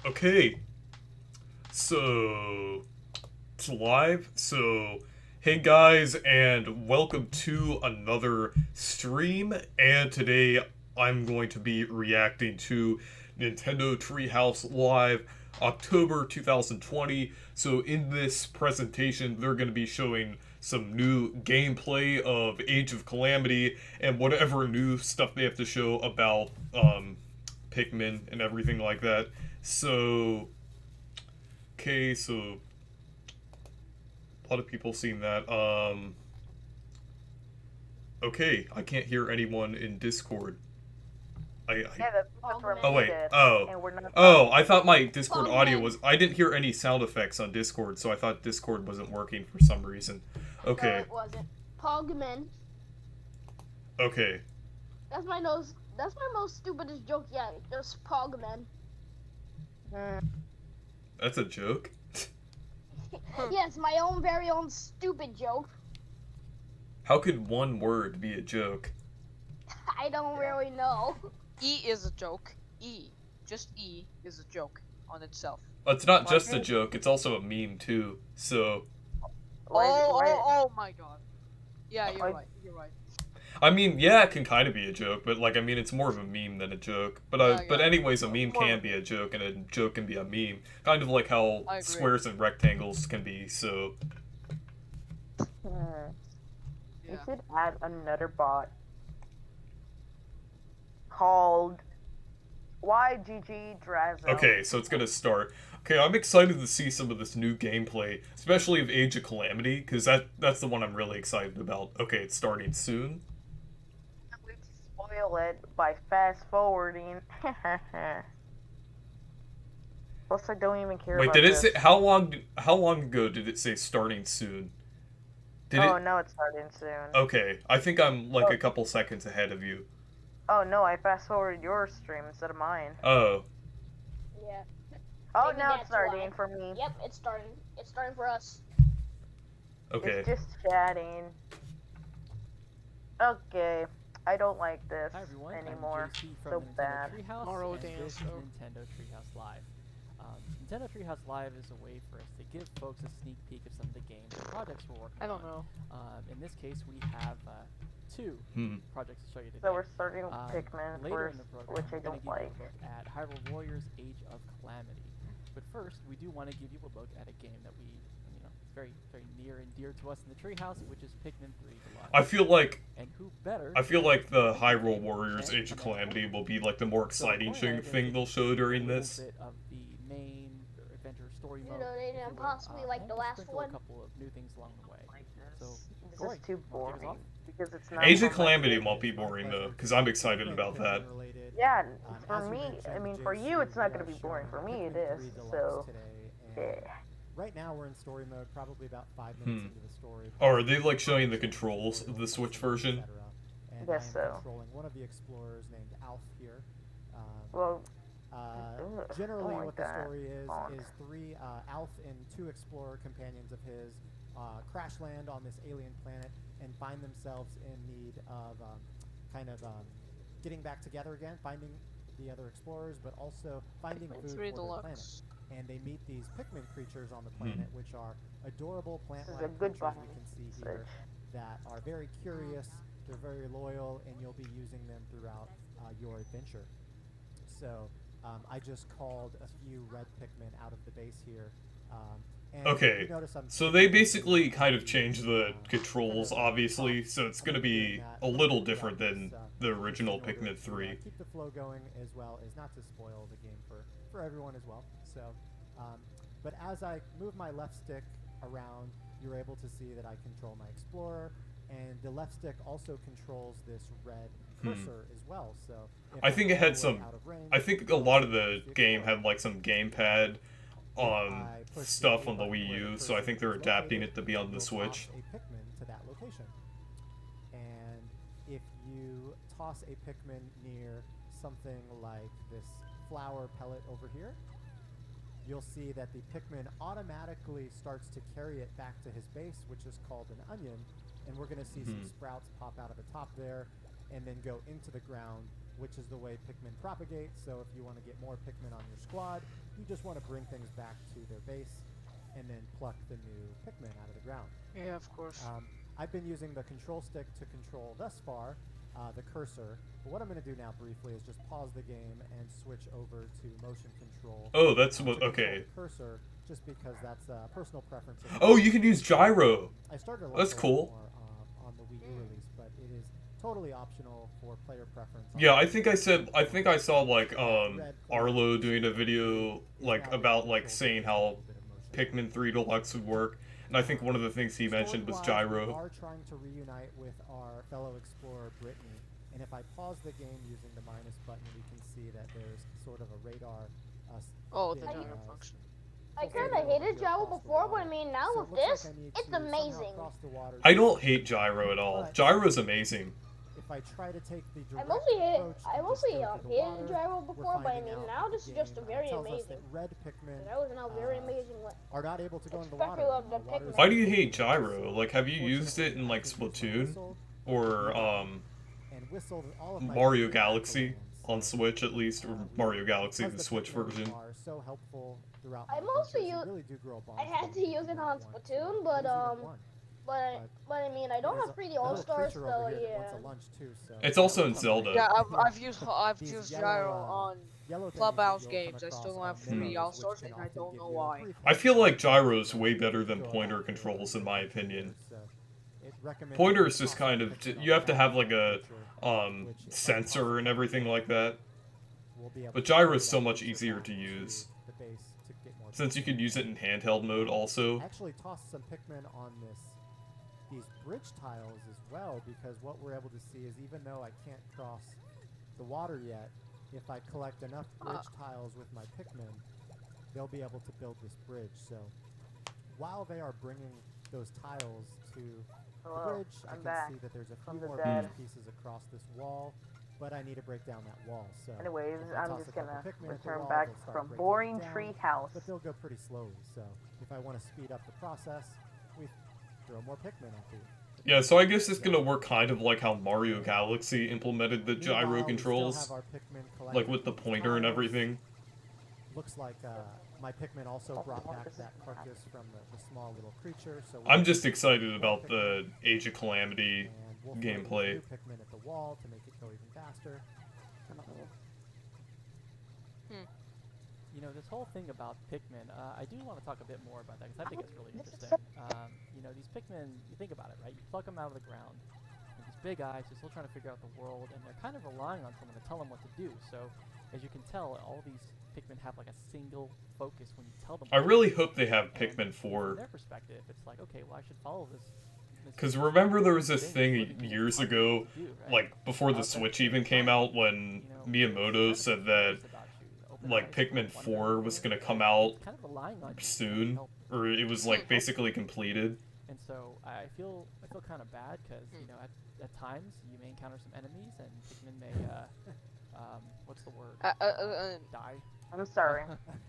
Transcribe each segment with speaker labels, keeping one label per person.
Speaker 1: Okay, so it's live. So, hey guys, and welcome to another stream. And today I'm going to be reacting to Nintendo Treehouse Live October 2020. So, in this presentation, they're going to be showing some new gameplay of Age of Calamity and whatever new stuff they have to show about Pikmin and everything like that. So, okay, so a lot of people seen that. Okay, I can't hear anyone in Discord.
Speaker 2: Yeah, that's because we're
Speaker 1: Oh wait.
Speaker 2: muted,
Speaker 1: Oh.
Speaker 2: and we're not.
Speaker 1: Oh, I thought my Discord audio
Speaker 3: Pogman.
Speaker 1: was. I didn't hear any sound effects on Discord, so I thought Discord wasn't working for some reason.
Speaker 3: No,
Speaker 1: Okay.
Speaker 3: it wasn't. Pogman.
Speaker 1: Okay.
Speaker 3: That's my most stupidest joke yet. Just Pogman.
Speaker 1: That's a joke.
Speaker 3: Yes, my own very own stupid joke.
Speaker 1: How could one word be a joke?
Speaker 3: I don't really know.
Speaker 4: E is a joke. E. Just E is a joke on itself.
Speaker 1: It's not just a joke, it's also a meme too. So,
Speaker 4: Oh my god. Yeah, you're
Speaker 2: Why-
Speaker 4: right. You're right.
Speaker 1: I mean, yeah, it can kind of be a joke, but like, I mean, it's more of a meme than a joke. But
Speaker 4: Yeah,
Speaker 1: but
Speaker 4: yeah.
Speaker 1: anyways, a meme
Speaker 4: More-
Speaker 1: can be a joke, and a joke can be a meme. Kind of like how
Speaker 4: I agree.
Speaker 1: squares and rectangles can be. So,
Speaker 2: We
Speaker 4: Yeah.
Speaker 2: should add another bot called YGG Drazo.
Speaker 1: okay, so it's gonna start. Okay, I'm excited to see some of this new gameplay, especially of Age of Calamity, because that's the one I'm really excited about. Okay, it's starting soon.
Speaker 2: We spoil it by fast forwarding. Plus, I don't even care
Speaker 1: Wait,
Speaker 2: about
Speaker 1: did it
Speaker 2: this.
Speaker 1: say how long ago did it say starting soon? Did
Speaker 2: Oh
Speaker 1: it?
Speaker 2: no, it's starting soon.
Speaker 1: Okay, I think I'm like a couple seconds ahead of you.
Speaker 2: Oh no, I fast forwarded your stream instead of mine.
Speaker 1: Oh.
Speaker 3: Yeah.
Speaker 2: Oh,
Speaker 3: Maybe
Speaker 2: now
Speaker 3: that's
Speaker 2: it's starting
Speaker 3: why.
Speaker 2: for me.
Speaker 3: Yep, it's starting. It's starting for us.
Speaker 1: Okay.
Speaker 2: It's just chatting. Okay, I don't like this
Speaker 5: Hi everyone,
Speaker 2: anymore.
Speaker 5: I'm JC
Speaker 2: So
Speaker 5: from Nintendo
Speaker 2: bad.
Speaker 5: Treehouse,
Speaker 4: Morrow
Speaker 5: and
Speaker 4: Dan
Speaker 5: this is
Speaker 4: Show.
Speaker 5: Nintendo Treehouse Live. Nintendo Treehouse Live is a way for us to give folks a sneak peek of some of the games and projects we're working on.
Speaker 4: I don't know.
Speaker 5: In this case, we have two projects to show you today.
Speaker 2: So we're starting with Pikmin
Speaker 5: Later
Speaker 2: first,
Speaker 5: in the program,
Speaker 2: which I
Speaker 5: we're going
Speaker 2: don't
Speaker 5: to give
Speaker 2: like.
Speaker 5: you a look at Hyrule Warriors Age of Calamity. But first, we do want to give you a look at a game that we, it's very, very near and dear to us in the Treehouse, which is Pikmin 3 Deluxe.
Speaker 1: I feel like
Speaker 5: And who better?
Speaker 1: the Hyrule Warriors Age of Calamity will be like the more exciting thing they'll show during this.
Speaker 5: A little bit of the main adventure story mode.
Speaker 3: They didn't possibly like the last
Speaker 5: sprinkle
Speaker 3: one.
Speaker 5: a couple of new things along the way. So,
Speaker 2: This
Speaker 5: Corey,
Speaker 2: is too
Speaker 5: wanna kick us
Speaker 2: boring
Speaker 5: off?
Speaker 2: because it's not.
Speaker 1: Age of
Speaker 2: for my
Speaker 1: Calamity
Speaker 2: kids.
Speaker 1: won't be boring though, because I'm excited about that.
Speaker 2: Yeah, for me, I mean, for you, it's not going to be boring. For me, it is. So, yeah.
Speaker 6: Right now we're in story mode, probably about 5 minutes into the story.
Speaker 1: Oh, are they like showing the controls of the Switch version?
Speaker 6: And
Speaker 2: Guess
Speaker 6: I'm
Speaker 2: so.
Speaker 6: controlling one of the explorers named Alf here.
Speaker 2: Well,
Speaker 6: Generally,
Speaker 2: don't
Speaker 6: what
Speaker 2: like
Speaker 6: the
Speaker 2: that
Speaker 6: story
Speaker 2: font.
Speaker 6: is three Alf and two explorer companions of his crash land on this alien planet and find themselves in need of getting back together again, finding the other explorers, but also finding
Speaker 4: Pikmin
Speaker 6: food
Speaker 4: 3
Speaker 6: for their planet.
Speaker 4: Deluxe.
Speaker 6: And they meet these Pikmin creatures on the planet, which are adorable
Speaker 2: This is a
Speaker 6: plant-like
Speaker 2: good
Speaker 6: creatures we can see
Speaker 2: message.
Speaker 6: here that are very curious, they're very loyal, and you'll be using them throughout your adventure. So I just called a few red Pikmin out of the base here. And
Speaker 1: Okay,
Speaker 6: you notice I'm
Speaker 1: so they basically kind of changed the controls, obviously, so it's going to be a little different than the original Pikmin 3.
Speaker 6: Keep the flow going as well as not to spoil the game for everyone as well. So, but as I move my left stick around, you're able to see that I control my explorer, and the left stick also controls this red cursor as well. So if
Speaker 1: I think it
Speaker 6: I'm
Speaker 1: had
Speaker 6: way
Speaker 1: some.
Speaker 6: out of range,
Speaker 1: I think a lot of the game had like some gamepad
Speaker 6: I push
Speaker 1: stuff
Speaker 6: the
Speaker 1: on the
Speaker 6: button
Speaker 1: Wii
Speaker 6: where the
Speaker 1: U, so I
Speaker 6: cursor
Speaker 1: think they're
Speaker 6: is
Speaker 1: adapting
Speaker 6: located,
Speaker 1: it to be on
Speaker 6: it
Speaker 1: the
Speaker 6: will
Speaker 1: Switch.
Speaker 6: toss a Pikmin to that location. And if you toss a Pikmin near something like this flower pellet over here, you'll see that the Pikmin automatically starts to carry it back to his base, which is called an onion, and we're going to see some sprouts pop out of the top there and then go into the ground which is the way Pikmin propagate. So if you want to get more Pikmin on your squad, you just want to bring things back to their base and then pluck the new Pikmin out of the ground.
Speaker 4: Yeah, of course.
Speaker 6: I've been using the control stick to control thus far the cursor. But what I'm going to do now briefly is just pause the game and switch over to motion control.
Speaker 1: Oh, that's
Speaker 6: to
Speaker 1: what.
Speaker 6: control
Speaker 1: Okay.
Speaker 6: the cursor, just because that's personal preference.
Speaker 1: Oh, you can use gyro.
Speaker 6: I started to
Speaker 1: That's
Speaker 6: like
Speaker 1: cool.
Speaker 6: more on the Wii U release, but it is totally optional for player preference.
Speaker 1: Yeah, I think I saw like Arlo doing a video like about like saying how Pikmin 3 Deluxe would work, and I think one of the things he mentioned was gyro.
Speaker 6: We are trying to reunite with our fellow explorer Brittany, and if I pause the game using the minus button, we can see that there's sort of a radar.
Speaker 4: Oh, the
Speaker 6: thing,
Speaker 4: gyro function.
Speaker 3: I kind of hated gyro before, but I mean now with this, it's amazing.
Speaker 1: I don't hate gyro at all. Gyro's amazing.
Speaker 6: If I try to take the
Speaker 3: I
Speaker 6: direct
Speaker 3: mostly
Speaker 6: approach and just go
Speaker 3: hated
Speaker 6: through the water,
Speaker 3: gyro
Speaker 6: we're
Speaker 3: before, but I
Speaker 6: finding
Speaker 3: mean
Speaker 6: out
Speaker 3: now
Speaker 6: that
Speaker 3: this
Speaker 6: the
Speaker 3: is just
Speaker 6: game,
Speaker 3: very
Speaker 6: tells us
Speaker 3: amazing.
Speaker 6: that red Pikmin
Speaker 3: That was now very amazing.
Speaker 6: are not able to go in the
Speaker 3: Especially
Speaker 6: water.
Speaker 3: of the
Speaker 6: water is
Speaker 3: Pikmin.
Speaker 1: Why do you hate gyro? Like, have you used it in like Splatoon or
Speaker 6: and whistled all of my
Speaker 1: Mario
Speaker 6: Pikmin
Speaker 1: Galaxy
Speaker 6: accolades.
Speaker 1: on Switch at least, or Mario Galaxy
Speaker 6: Because
Speaker 1: the Switch
Speaker 6: Pikmin
Speaker 1: version?
Speaker 6: are so helpful throughout
Speaker 3: I
Speaker 6: my
Speaker 3: mostly
Speaker 6: adventures,
Speaker 3: use-
Speaker 6: you really do grow a bond
Speaker 3: I had
Speaker 6: with
Speaker 3: to
Speaker 6: them
Speaker 3: use
Speaker 6: if
Speaker 3: it
Speaker 6: you
Speaker 3: on
Speaker 6: want to.
Speaker 3: Splatoon,
Speaker 6: There's
Speaker 3: but
Speaker 6: either one.
Speaker 3: but I mean I don't
Speaker 6: There's
Speaker 3: have
Speaker 6: a
Speaker 3: 3D
Speaker 6: little
Speaker 3: All Stars,
Speaker 6: creature over
Speaker 3: so
Speaker 6: here that
Speaker 3: yeah.
Speaker 6: wants a lunch too, so
Speaker 1: It's also in
Speaker 6: come
Speaker 1: Zelda.
Speaker 4: Yeah,
Speaker 6: back.
Speaker 4: I've
Speaker 6: These
Speaker 4: used
Speaker 6: yellow,
Speaker 4: gyro on
Speaker 6: yellow things
Speaker 4: Clubhouse
Speaker 6: that you'll come
Speaker 4: games. I still
Speaker 6: across
Speaker 4: don't
Speaker 6: are
Speaker 4: have 3D
Speaker 6: minnows,
Speaker 4: All
Speaker 6: which
Speaker 4: Stars,
Speaker 6: can
Speaker 4: and I
Speaker 6: often
Speaker 4: don't
Speaker 6: give
Speaker 4: know
Speaker 6: you a
Speaker 4: why.
Speaker 6: brief
Speaker 1: I feel
Speaker 6: heads
Speaker 1: like
Speaker 6: up
Speaker 1: gyro's
Speaker 6: on
Speaker 1: way better than
Speaker 6: go about
Speaker 1: pointer
Speaker 6: your
Speaker 1: controls in my
Speaker 6: adventure
Speaker 1: opinion.
Speaker 6: here, so it recommends
Speaker 1: Pointer
Speaker 6: you
Speaker 1: is just
Speaker 6: toss
Speaker 1: kind
Speaker 6: a
Speaker 1: of
Speaker 6: Pikmin on
Speaker 1: you have
Speaker 6: the
Speaker 1: to have
Speaker 6: back
Speaker 1: like
Speaker 6: of
Speaker 1: a
Speaker 6: the creature, which if I toss
Speaker 1: sensor
Speaker 6: it
Speaker 1: and
Speaker 6: on
Speaker 1: everything
Speaker 6: the
Speaker 1: like that.
Speaker 6: we'll be able
Speaker 1: But
Speaker 6: to
Speaker 1: gyro
Speaker 6: carry
Speaker 1: is so
Speaker 6: that
Speaker 1: much
Speaker 6: creature
Speaker 1: easier
Speaker 6: back
Speaker 1: to use,
Speaker 6: the base to get more
Speaker 1: since you
Speaker 6: Pikmin.
Speaker 1: could use it in handheld mode also.
Speaker 6: I actually tossed some Pikmin on these bridge tiles as well, because what we're able to see is even though I can't cross the water yet, if I collect enough bridge tiles with my Pikmin, they'll be able to build this bridge. So while they are bringing those tiles to the
Speaker 2: Hello,
Speaker 6: bridge, I
Speaker 2: I'm
Speaker 6: can
Speaker 2: back
Speaker 6: see that there's a
Speaker 2: from
Speaker 6: few
Speaker 2: the
Speaker 6: more
Speaker 2: dead.
Speaker 6: bridge pieces across this wall, but I need to break down that wall. So
Speaker 2: Anyways,
Speaker 6: if I
Speaker 2: I'm
Speaker 6: toss
Speaker 2: just
Speaker 6: a couple
Speaker 2: gonna
Speaker 6: Pikmin at the
Speaker 2: return
Speaker 6: wall,
Speaker 2: back
Speaker 6: they'll start
Speaker 2: from
Speaker 6: breaking
Speaker 2: boring
Speaker 6: down,
Speaker 2: Treehouse.
Speaker 6: but they'll go pretty slowly. So if I want to speed up the process, we throw more Pikmin at the
Speaker 1: Yeah, so I guess it's gonna work kind of like how Mario Galaxy implemented the gyro
Speaker 6: Meanwhile, we still
Speaker 1: controls,
Speaker 6: have our Pikmin
Speaker 1: like
Speaker 6: collected
Speaker 1: with the
Speaker 6: these
Speaker 1: pointer and
Speaker 6: tiles.
Speaker 1: everything.
Speaker 6: Looks like my Pikmin also brought back that carcass from the small little creature. So
Speaker 1: I'm just excited about the Age of Calamity
Speaker 6: and we'll throw
Speaker 1: gameplay.
Speaker 6: new Pikmin at the wall to make it go even faster.
Speaker 5: You know, this whole thing about Pikmin, I do want to talk a bit more about that because I think it's really interesting. You know, these Pikmin, you think about it, right? You pluck them out of the ground, and these big eyes, they're still trying to figure out the world, and they're kind of relying on someone to tell them what to do. So, as you can tell, all these Pikmin have like a single focus when you tell them.
Speaker 1: I
Speaker 5: what to
Speaker 1: really
Speaker 5: do.
Speaker 1: hope they have
Speaker 5: And
Speaker 1: Pikmin
Speaker 5: from
Speaker 1: 4.
Speaker 5: their perspective, it's like, okay, well, I should follow this.
Speaker 1: Because remember there was this thing
Speaker 5: living in
Speaker 1: years
Speaker 5: harmony
Speaker 1: ago,
Speaker 5: to do, right?
Speaker 1: like before the
Speaker 5: But
Speaker 1: Switch
Speaker 5: at the
Speaker 1: even
Speaker 5: same
Speaker 1: came
Speaker 5: time,
Speaker 1: out, when
Speaker 5: you know,
Speaker 1: Miyamoto
Speaker 5: it's
Speaker 1: said
Speaker 5: kind of
Speaker 1: that
Speaker 5: about you, open
Speaker 1: like
Speaker 5: eyes,
Speaker 1: Pikmin
Speaker 5: wonder,
Speaker 1: 4 was
Speaker 5: you know,
Speaker 1: gonna come out
Speaker 5: kind of relying on you to
Speaker 1: soon,
Speaker 5: help.
Speaker 1: or it was like basically completed.
Speaker 5: And so I feel kind of bad because you know at times you may encounter some enemies and Pikmin may what's the word die.
Speaker 2: I'm sorry.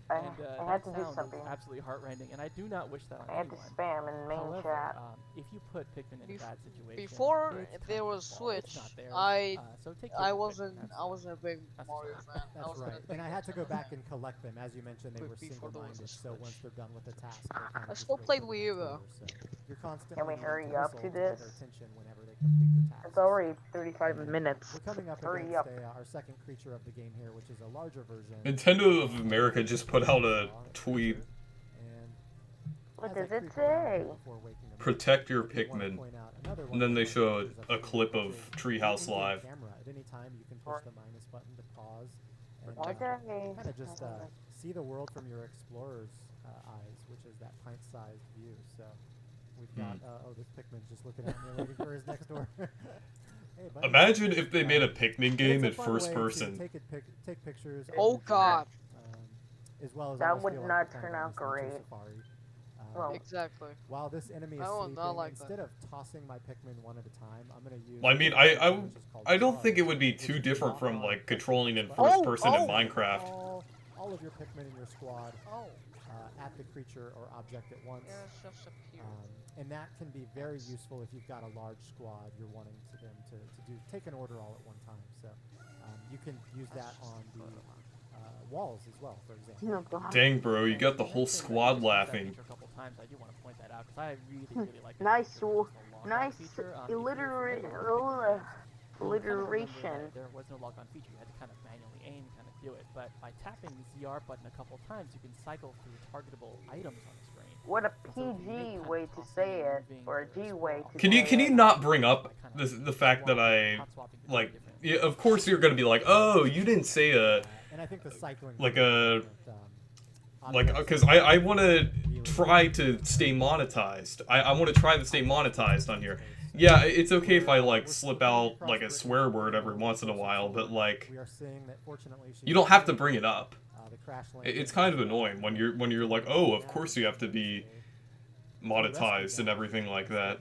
Speaker 2: I
Speaker 5: And
Speaker 2: had
Speaker 5: that
Speaker 2: to do
Speaker 5: sound
Speaker 2: something.
Speaker 5: is absolutely heartrending, and I do not wish that on
Speaker 2: I had to
Speaker 5: anyone.
Speaker 2: spam in main
Speaker 5: However,
Speaker 2: chat.
Speaker 5: if you put Pikmin in a bad situation,
Speaker 4: Before
Speaker 5: it's
Speaker 4: there
Speaker 5: kind of
Speaker 4: was
Speaker 5: your fault. It's
Speaker 4: Switch,
Speaker 5: not theirs. So take care
Speaker 4: I
Speaker 5: of your Pikmin.
Speaker 4: wasn't
Speaker 5: That's
Speaker 4: a big
Speaker 5: that's
Speaker 4: Mario
Speaker 5: just-
Speaker 4: fan. I
Speaker 6: That's
Speaker 4: was
Speaker 6: right.
Speaker 4: gonna
Speaker 6: And I had to go back and collect them. As you mentioned, they were
Speaker 4: Before there was a
Speaker 6: single-minded, so
Speaker 4: Switch.
Speaker 6: once they're done with the task, they kind of
Speaker 4: I
Speaker 6: just
Speaker 4: still
Speaker 6: go
Speaker 4: played
Speaker 6: to the
Speaker 4: Wii U,
Speaker 6: next
Speaker 4: though.
Speaker 6: order, so you're constantly
Speaker 2: Can we
Speaker 6: needing
Speaker 2: hurry
Speaker 6: to
Speaker 2: up
Speaker 6: whistle
Speaker 2: to
Speaker 6: get
Speaker 2: this?
Speaker 6: their attention whenever they complete their tasks.
Speaker 2: It's already 35 minutes.
Speaker 6: We're coming up
Speaker 2: Hurry
Speaker 6: against
Speaker 2: up.
Speaker 6: our second creature of the game here, which is a larger version.
Speaker 1: Nintendo of America just put out a tweet.
Speaker 2: What does it say?
Speaker 1: Protect your Pikmin. And then they show a clip of Treehouse Live.
Speaker 6: At any time, you can push the minus button to pause and
Speaker 2: Okay.
Speaker 6: kind of just see the world from your explorer's eyes, which is that pint-sized view. So we've got oh, this Pikmin's just looking at me, waiting for his next door. Hey, buddy.
Speaker 1: Imagine if they made a Pikmin game in
Speaker 6: It's a fun
Speaker 1: first
Speaker 6: way to
Speaker 1: person.
Speaker 6: take pictures. of
Speaker 4: Oh
Speaker 6: your
Speaker 4: God.
Speaker 6: trip, as well as
Speaker 2: That
Speaker 6: almost
Speaker 2: would
Speaker 6: feel like
Speaker 2: not
Speaker 6: you're kind
Speaker 2: turn
Speaker 6: of on
Speaker 2: out
Speaker 6: this nature
Speaker 2: great.
Speaker 6: safari.
Speaker 2: Well,
Speaker 4: Exactly.
Speaker 6: While this enemy is
Speaker 4: I will
Speaker 6: sleeping,
Speaker 4: not like
Speaker 6: instead of tossing my Pikmin one at a time, I'm gonna use.
Speaker 1: Well, I mean, I don't think it would be too different from like controlling in first person in Minecraft.
Speaker 6: All of your Pikmin in your squad
Speaker 4: Oh,
Speaker 6: at the creature or object at once.
Speaker 4: it's just appeared.
Speaker 6: And that can be very useful if you've got a large squad you're wanting them to take an order all at one time. So You can use that on the walls as well, for example.
Speaker 2: Oh god.
Speaker 1: Dang, bro, you got the whole squad
Speaker 5: I've used that
Speaker 1: laughing.
Speaker 5: feature a couple times. I do want to point that out because I really like that
Speaker 2: Nice,
Speaker 5: feature, which is the log-on
Speaker 2: nice
Speaker 5: feature. If you were familiar with Pikmin, you'll kind of remember
Speaker 2: alliteration.
Speaker 5: that there was no log-on feature. You had to kind of manually aim, kind of do it. But by tapping the ZR button a couple times, you can cycle through targetable items on the screen.
Speaker 2: What a PG way to say it, or a G way to
Speaker 1: Can
Speaker 2: say
Speaker 1: you
Speaker 2: it.
Speaker 1: not bring up the fact that I like? Yeah, of course you're gonna be like, oh, you didn't say
Speaker 6: And I think the cycling
Speaker 1: like
Speaker 6: objects
Speaker 1: because I want to try to stay monetized. I want to try to stay monetized on here. Yeah, it's okay if I like slip out like a swear word every once in a while, but like
Speaker 6: we are seeing that fortunately
Speaker 1: you don't have to bring it up.
Speaker 6: the crash
Speaker 1: It's kind of annoying when you're like, oh, of course you have to be monetized and everything like that.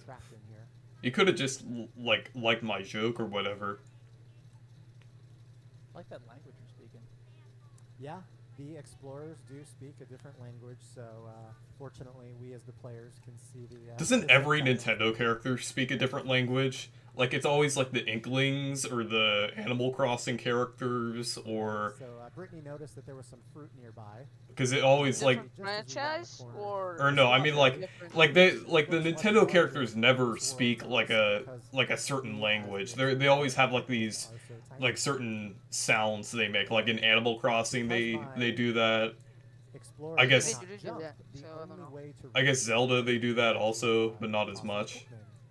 Speaker 1: You could have just liked my joke or whatever.
Speaker 5: I like that language you're speaking.
Speaker 6: Yeah, the explorers do speak a different language, so fortunately we as the players can see the...
Speaker 1: Doesn't every Nintendo character speak a different language? Like, it's always like the Inklings or the Animal Crossing characters, or...
Speaker 6: So Brittany noticed that there was some fruit nearby.
Speaker 1: Because it always, like...
Speaker 4: Franchise
Speaker 1: Or no, I mean, like the Nintendo characters never speak like a certain language. They always have like these like certain sounds they make. Like in Animal Crossing, they do that. I guess
Speaker 4: They do that, so I don't know.
Speaker 1: I guess Zelda they do that also, but not as much.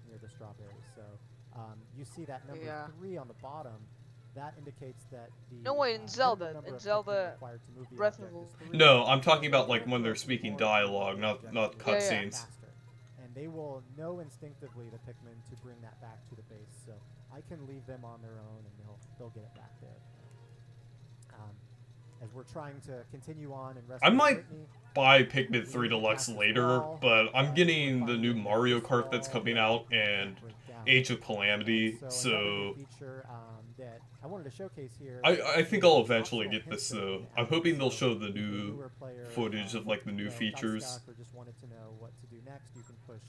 Speaker 6: Near the strawberries, so you see that number 3 on the bottom. That indicates that the
Speaker 4: No, wait, in Zelda, Breath of the...
Speaker 1: No, I'm talking about like when they're speaking dialogue, not cutscenes.
Speaker 6: And they will know instinctively the Pikmin to bring that back to the base, so I can leave them on their own and they'll get it back there. As we're trying to continue on and rescue
Speaker 1: I might
Speaker 6: Brittany,
Speaker 1: buy Pikmin 3 Deluxe later, but I'm getting the new Mario Kart that's coming out and Age of Calamity, so
Speaker 6: that I wanted to showcase here.
Speaker 1: I think I'll eventually get this though. I'm hoping they'll show the new footage of like the new features.
Speaker 6: Just wanted to know what to do next. You can push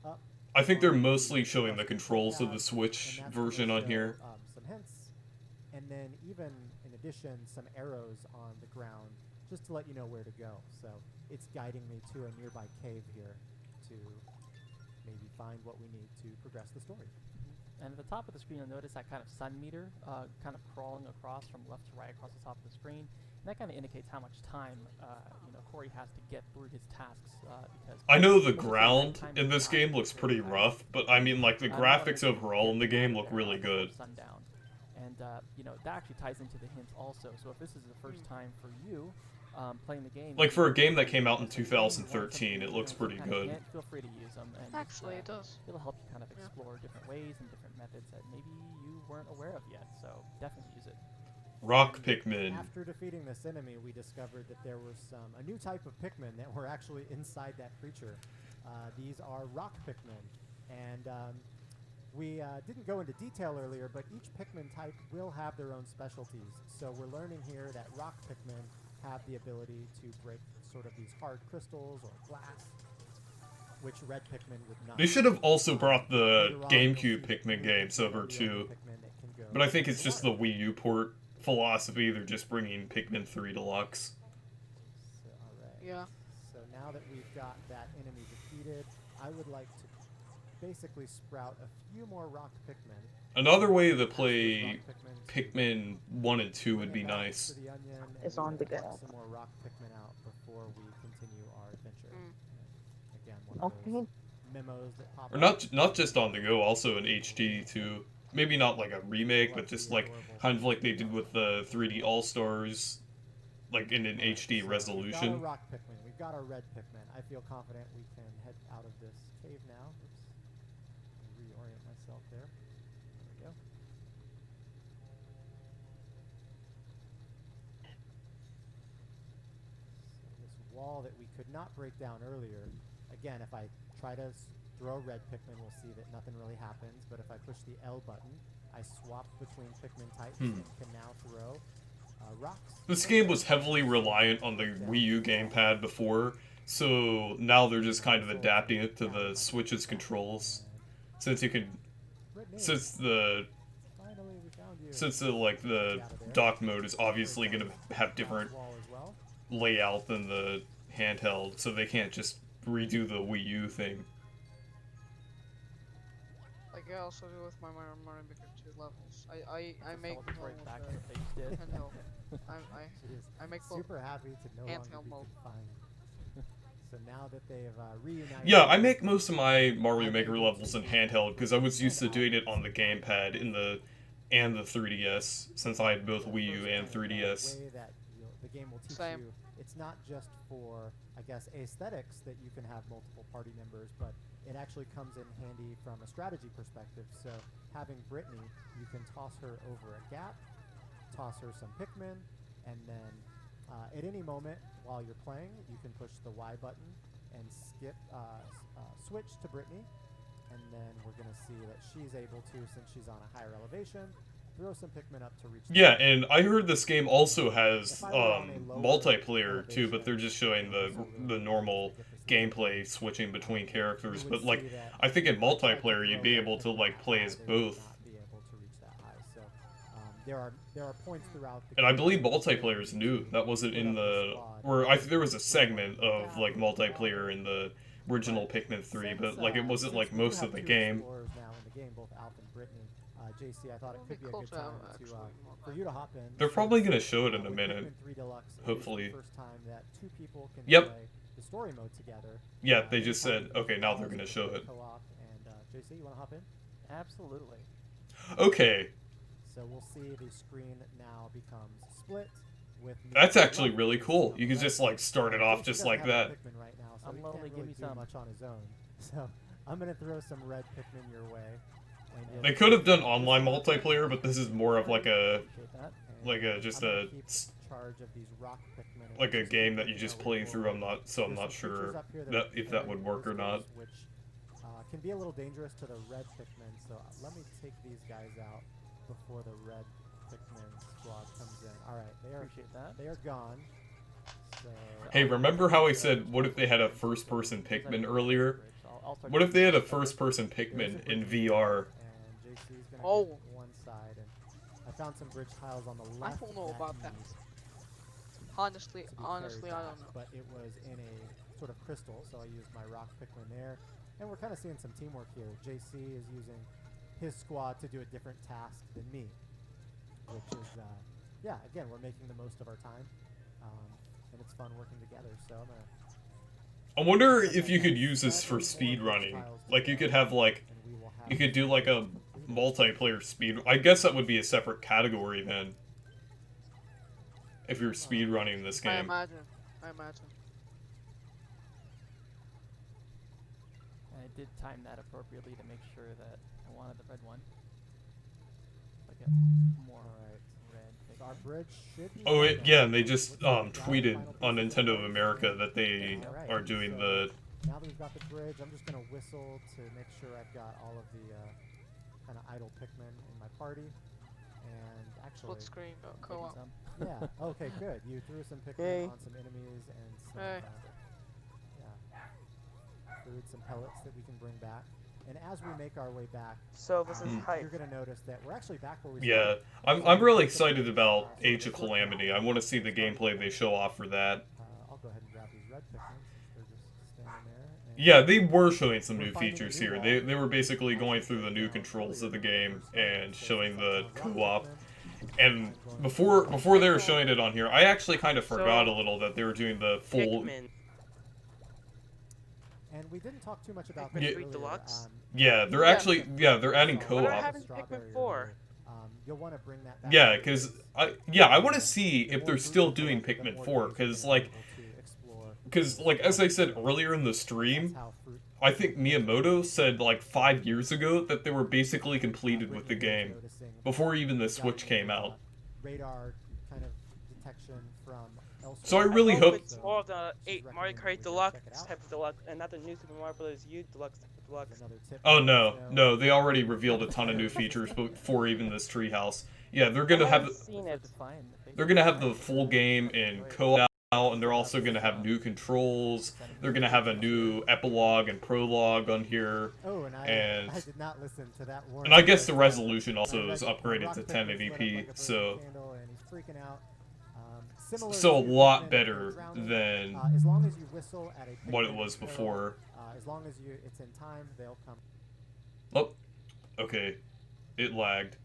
Speaker 6: up.
Speaker 1: I think they're mostly showing the controls of the Switch version on here.
Speaker 6: Some hints, and then even in addition, some arrows on the ground just to let you know where to go. So it's guiding me to a nearby cave here to maybe find what we need to progress the story.
Speaker 5: And at the top of the screen, you'll notice that kind of sun meter kind of crawling across from left to right across the top of the screen. And that kind of indicates how much time Corey has to get through his tasks. Because
Speaker 1: I know the ground in this game looks pretty rough, but I mean, like, the graphics overall in the game look really good.
Speaker 5: Sundown. And, that actually ties into the hints also. So if this is the first time for you playing the game...
Speaker 1: Like, for a game that came out in 2013, it looks pretty good.
Speaker 5: Feel free to use them. And
Speaker 4: Actually, it does.
Speaker 5: It'll help you kind of explore different ways and different methods that maybe you weren't aware of yet. So definitely use it.
Speaker 1: Rock Pikmin.
Speaker 6: After defeating this enemy, we discovered that there was a new type of Pikmin that were actually inside that creature. These are rock Pikmin, and we didn't go into detail earlier, but each Pikmin type will have their own specialties. So we're learning here that rock Pikmin have the ability to break sort of these hard crystals or glass, which red Pikmin would not.
Speaker 1: They should have also brought the GameCube Pikmin games over too, but I think it's just the Wii U port philosophy. They're just bringing Pikmin 3 Deluxe.
Speaker 6: So, all right.
Speaker 4: Yeah.
Speaker 6: So now that we've got that enemy defeated, I would like to basically sprout a few more rock Pikmin.
Speaker 1: Another way to play Pikmin 1 and 2 would be nice.
Speaker 2: It's on the go.
Speaker 6: Some more rock Pikmin out before we continue our adventure. Again, one of
Speaker 2: Okay.
Speaker 6: those memos that pop
Speaker 1: Or
Speaker 6: up.
Speaker 1: not just on the go, also in HD too. Maybe not like a remake, but just like kind of like they did with the 3D All-Stars, like in an HD resolution.
Speaker 6: We've got our rock Pikmin. We've got our red Pikmin. I feel confident we can head out of this cave now. Oops. Let me reorient myself there. There we go. So this wall that we could not break down earlier, again, if I try to throw red Pikmin, we'll see that nothing really happens, but if I push the L button, I swap between Pikmin types and can now throw rocks.
Speaker 1: This game was heavily reliant on the Wii U gamepad before, so now they're just kind of adapting it to the Switch's controls. Since you can,
Speaker 6: Brittany,
Speaker 1: since the
Speaker 6: finally we found you.
Speaker 1: since the dock mode is obviously gonna have different
Speaker 6: Wall as well.
Speaker 1: layout than the handheld, so they can't just redo the Wii U thing.
Speaker 4: Like I also do with my Mario Maker 2 levels. I make
Speaker 5: Someone just right
Speaker 4: both,
Speaker 5: back in the face did.
Speaker 4: handheld.
Speaker 6: She is
Speaker 4: I make both.
Speaker 6: super happy to no longer
Speaker 4: handheld
Speaker 6: be
Speaker 4: mode.
Speaker 6: confined. So now that they've reunited...
Speaker 1: Yeah, I make most of my Mario Maker levels in handheld because I was used to doing it on the gamepad and the 3DS, since I had both Wii U and 3DS.
Speaker 6: Way that the game will teach
Speaker 4: Same.
Speaker 6: you, it's not just for, I guess, aesthetics that you can have multiple party members, but it actually comes in handy from a strategy perspective. So having Brittany, you can toss her over a gap, toss her some Pikmin, and then at any moment while you're playing, you can push the Y button and switch to Brittany, and then we're going to see that she's able to, since she's on a higher elevation, throw some Pikmin up to reach the
Speaker 1: Yeah,
Speaker 6: top.
Speaker 1: and I heard this game also has
Speaker 6: If I were on a lower
Speaker 1: multiplayer too, but they're just showing the normal gameplay switching between characters. But like, I think in multiplayer you'd be able to like play as both.
Speaker 6: There are points throughout the
Speaker 1: And I
Speaker 6: game
Speaker 1: believe
Speaker 6: where
Speaker 1: multiplayer
Speaker 6: you
Speaker 1: is
Speaker 6: can
Speaker 1: new. That wasn't
Speaker 6: put
Speaker 1: in
Speaker 6: up a
Speaker 1: the
Speaker 6: squad.
Speaker 1: there was a segment of like multiplayer in the original Pikmin 3, but like it wasn't like most of the game.
Speaker 6: Now in the game, both Alf and Brittany. JC, I thought it
Speaker 4: It'd be
Speaker 6: could be a
Speaker 4: cool
Speaker 6: good
Speaker 4: to have
Speaker 6: time
Speaker 4: actually
Speaker 6: to
Speaker 4: more
Speaker 6: for you to hop in.
Speaker 1: They're probably
Speaker 6: since,
Speaker 1: gonna show it in a
Speaker 6: with
Speaker 1: minute.
Speaker 6: Pikmin 3 Deluxe, it is
Speaker 1: Hopefully.
Speaker 6: the first time that two people can
Speaker 1: Yep.
Speaker 6: play the story mode together.
Speaker 1: Yeah, they just
Speaker 6: anytime
Speaker 1: said,
Speaker 6: you
Speaker 1: okay,
Speaker 6: can
Speaker 1: now
Speaker 6: pause
Speaker 1: they're gonna
Speaker 6: it,
Speaker 1: show
Speaker 6: play
Speaker 1: it.
Speaker 6: co-op, and JC, you want to hop in?
Speaker 5: Absolutely.
Speaker 1: Okay,
Speaker 6: So we'll see the screen now becomes split with.
Speaker 1: that's
Speaker 6: me
Speaker 1: actually
Speaker 6: left
Speaker 1: really
Speaker 6: and
Speaker 1: cool.
Speaker 6: JC on
Speaker 1: You
Speaker 6: the
Speaker 1: can just
Speaker 6: right.
Speaker 1: like start it off
Speaker 6: JC
Speaker 1: just
Speaker 6: doesn't
Speaker 1: like
Speaker 6: have a
Speaker 1: that.
Speaker 6: Pikmin right now, so
Speaker 5: I'm
Speaker 6: he
Speaker 5: lonely,
Speaker 6: can't
Speaker 5: give
Speaker 6: really
Speaker 5: me
Speaker 6: do
Speaker 5: some.
Speaker 6: much on his own. So I'm gonna throw some red Pikmin your way. And you'll
Speaker 1: They could have done
Speaker 6: see
Speaker 1: online
Speaker 6: this one.
Speaker 1: multiplayer, but this is more of like a
Speaker 5: Appreciate that.
Speaker 6: And
Speaker 1: just
Speaker 6: I'm gonna
Speaker 1: a
Speaker 6: keep charge of these rock Pikmin and
Speaker 1: like a
Speaker 6: just
Speaker 1: game
Speaker 6: keep
Speaker 1: that you
Speaker 6: making
Speaker 1: just
Speaker 6: our
Speaker 1: play
Speaker 6: way
Speaker 1: through.
Speaker 6: forward.
Speaker 1: I'm not
Speaker 6: There's
Speaker 1: sure
Speaker 6: some creatures up here
Speaker 1: that
Speaker 6: are
Speaker 1: if that
Speaker 6: carrying
Speaker 1: would work or not.
Speaker 6: crystals, which can be a little dangerous to the red Pikmin. So let me take these guys out before the red Pikmin squad comes in. All right,
Speaker 5: Appreciate that.
Speaker 6: they are gone. So
Speaker 1: Hey, remember how I said what if they had a first-person Pikmin earlier? What if they had a first-person Pikmin in VR?
Speaker 6: And JC's gonna
Speaker 4: Oh.
Speaker 6: get one side, and I found some bridge tiles on the
Speaker 4: I
Speaker 6: left.
Speaker 4: don't know
Speaker 6: that
Speaker 4: about
Speaker 6: he
Speaker 4: that.
Speaker 6: needs
Speaker 4: Honestly,
Speaker 6: to be
Speaker 4: honestly,
Speaker 6: carried
Speaker 4: I don't
Speaker 6: back,
Speaker 4: know.
Speaker 6: But it was in a sort of crystal, so I used my rock Pikmin there. And we're kind of seeing some teamwork here. JC is using his squad to do a different task than me, which is, yeah, again, we're making the most of our time. And it's fun working together, so I'm going to...
Speaker 1: I wonder if you could use this for speed running. Like you could have like you could do like a multiplayer speed. I guess that would be a separate category then. If you're speed running this
Speaker 4: I
Speaker 1: game.
Speaker 4: imagine. I imagine.
Speaker 5: And I did time that appropriately to make sure that I wanted the red one. Like a more red.
Speaker 6: So our bridge should be...
Speaker 1: Oh
Speaker 6: set
Speaker 1: yeah,
Speaker 6: up.
Speaker 1: and they just
Speaker 6: Looks like we've got
Speaker 1: tweeted
Speaker 6: final
Speaker 1: on
Speaker 6: pieces
Speaker 1: Nintendo of
Speaker 6: in place.
Speaker 1: America that they
Speaker 6: Alright,
Speaker 1: are doing
Speaker 6: so
Speaker 1: the
Speaker 6: now that we've got the bridge, I'm just going to whistle to make sure I've got all of the kind of idle Pikmin in my party. And actually...
Speaker 4: Split screen,
Speaker 5: I'm taking
Speaker 4: co-op.
Speaker 5: some.
Speaker 6: Yeah, okay, good. You threw some Pikmin
Speaker 2: Hey.
Speaker 6: on some enemies and some,
Speaker 4: Hey.
Speaker 6: food, some pellets that we can bring back. And as we make our way back,
Speaker 2: So this is hype.
Speaker 6: you're going to notice that we're actually back where we
Speaker 1: yeah.
Speaker 6: started.
Speaker 1: I'm really excited about Age of Calamity. I want to see the gameplay they show off for that.
Speaker 6: I'll go ahead and grab these red Pikmin since they're just standing there. And
Speaker 1: Yeah, they were showing some new features here. They were basically going through the new controls of the game and showing the co-op. And before they were showing it on here, I actually kind of forgot a little that they were doing the full.
Speaker 2: Pikmin.
Speaker 6: And we didn't talk too much about
Speaker 2: Pikmin
Speaker 6: this
Speaker 2: 3
Speaker 6: earlier,
Speaker 2: Deluxe?
Speaker 1: Yeah, they're actually they're adding
Speaker 2: What
Speaker 1: co-op.
Speaker 2: happened to Pikmin 4?
Speaker 6: You'll want to bring that back.
Speaker 1: Yeah, because I want to see if they're still doing Pikmin 4, because like as I said earlier in the stream, I think Miyamoto said like 5 years ago that they were basically completed with the game before even the Switch came out.
Speaker 6: Radar kind of detection from elsewhere.
Speaker 1: So I really hope.
Speaker 7: it's more of the Mario Kart Deluxe type of Deluxe, and not the new Super Mario Bros. U Deluxe type of Deluxe.
Speaker 6: Another tip
Speaker 1: Oh
Speaker 6: for
Speaker 1: no,
Speaker 6: us,
Speaker 1: no, they already revealed a ton of new features before even this Treehouse. Yeah, they're gonna have
Speaker 7: Seen it.
Speaker 5: Define the
Speaker 1: they're gonna have the full game in co-op. out, and they're also going to have new controls. They're going to have a new epilogue and prologue on here.
Speaker 6: Oh, and
Speaker 1: And
Speaker 6: I did not listen to that warning.
Speaker 1: and I guess the resolution also is upgraded to 1080p, so so a lot better than
Speaker 6: as long as you whistle at a
Speaker 1: what it
Speaker 6: Pikmin
Speaker 1: was
Speaker 6: turtle,
Speaker 1: before.
Speaker 6: as long as it's in time, they'll come
Speaker 1: Oh, okay, it lagged.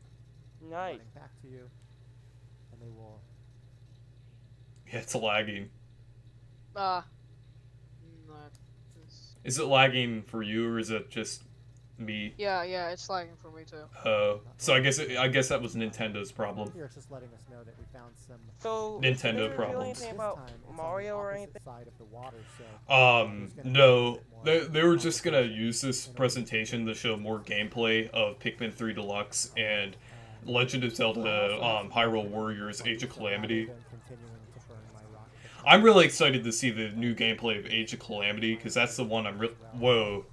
Speaker 7: Nice.
Speaker 6: running back to you, and they will.
Speaker 1: Yeah, it's lagging.
Speaker 4: No,
Speaker 1: Is it lagging for you, or is it just me?
Speaker 4: yeah, it's lagging for me too.
Speaker 1: Oh, so I guess that was Nintendo's problem.
Speaker 6: Here, it's just letting us know that we found some.
Speaker 7: So,
Speaker 1: Nintendo
Speaker 7: did they reveal
Speaker 1: problems.
Speaker 7: anything about Mario or anything?
Speaker 6: Side of the water, so
Speaker 1: No, they were just gonna use this presentation to show more gameplay of Pikmin 3 Deluxe and Legend of Zelda Hyrule Warriors Age of Calamity. I'm really excited to see the new gameplay of Age of Calamity, because that's the one I'm whoa,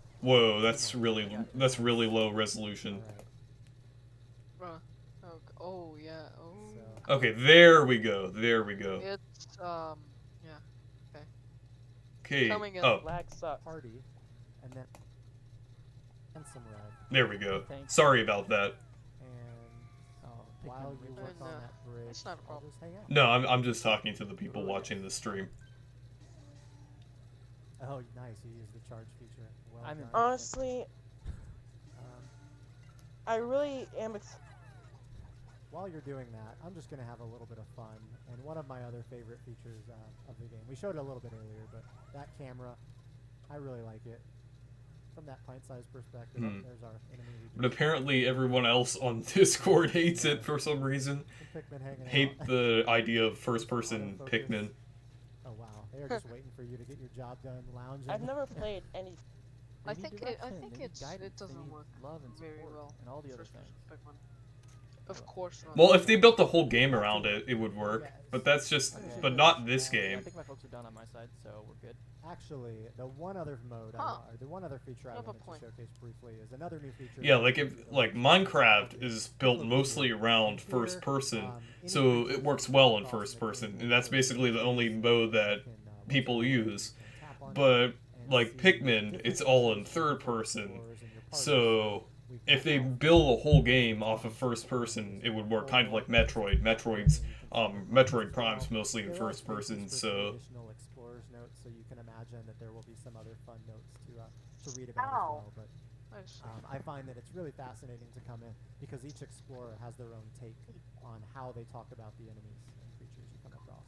Speaker 1: that's really low resolution.
Speaker 4: Oh yeah.
Speaker 1: Okay, there we go.
Speaker 4: It's yeah.
Speaker 1: Okay.
Speaker 4: Coming in.
Speaker 1: Oh,
Speaker 7: Lag sucks.
Speaker 6: Party, and then some red.
Speaker 1: there we go. Sorry about that.
Speaker 6: And while you work on that bridge,
Speaker 4: it's not a problem.
Speaker 6: I'll just hang out.
Speaker 1: No, I'm just talking to the people watching the stream.
Speaker 6: Oh, nice! You used the charge feature. Well done.
Speaker 7: Honestly, I really am.
Speaker 6: While you're doing that, I'm just gonna have a little bit of fun. And one of my other favorite features of the game, we showed it a little bit earlier, but that camera, I really like it. From that pint-sized perspective, there's our enemy.
Speaker 1: But apparently everyone else on Discord hates it for some reason. Hate the idea of first-person Pikmin.
Speaker 6: Oh wow, they are just waiting for you to get your job done, lounging.
Speaker 7: I've never played any.
Speaker 4: I think it doesn't work very well.
Speaker 5: and all the other things.
Speaker 4: Pikmin. Of course not.
Speaker 1: Well, if they built the whole game around it, it would work. But that's just, but not this
Speaker 5: I
Speaker 1: game.
Speaker 5: think my folks are done on my side, so we're good.
Speaker 6: Actually, the one other mode,
Speaker 4: Huh.
Speaker 6: or the one other feature I
Speaker 4: You have a
Speaker 6: wanted to
Speaker 4: point.
Speaker 6: showcase briefly is another new feature.
Speaker 1: Yeah, like Minecraft is built mostly around first person, so it works well in first person, and that's basically the only mode that people use. But like Pikmin, it's all in third person, so if they build a whole game off of first person, it would work kind of like Metroid. Metroid Prime's mostly in first person, so.
Speaker 6: Additional explorer's notes, so you can imagine that there will be some other fun notes to read about as well. But I find that it's really fascinating to come in because each explorer has their own take on how they talk about the enemies and creatures you come across.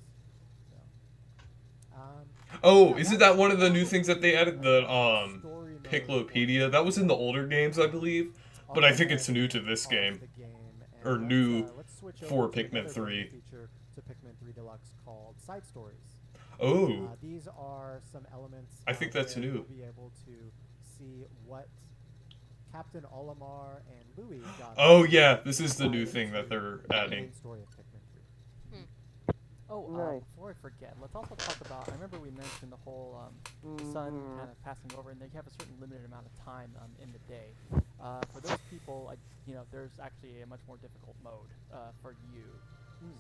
Speaker 6: So,
Speaker 1: Oh, isn't that one of the new things that they added? The Piclopedia? That was in the older games, I believe. But I think it's new to this game. Or new for Pikmin 3.
Speaker 6: Feature to Pikmin 3 Deluxe called Side Stories.
Speaker 1: Oh.
Speaker 6: These are some elements.
Speaker 1: I think that's
Speaker 6: where
Speaker 1: new.
Speaker 6: You'll be able to see what Captain Olimar and Louis got.
Speaker 1: Oh yeah, this is the new thing that they're adding.
Speaker 6: Story of Pikmin 3.
Speaker 5: Oh,
Speaker 7: Nice.
Speaker 5: before I forget, let's also talk about. I remember we mentioned the whole sun kind of passing over, and they have a certain limited amount of time in the day. For those people, there's actually a much more difficult mode for you.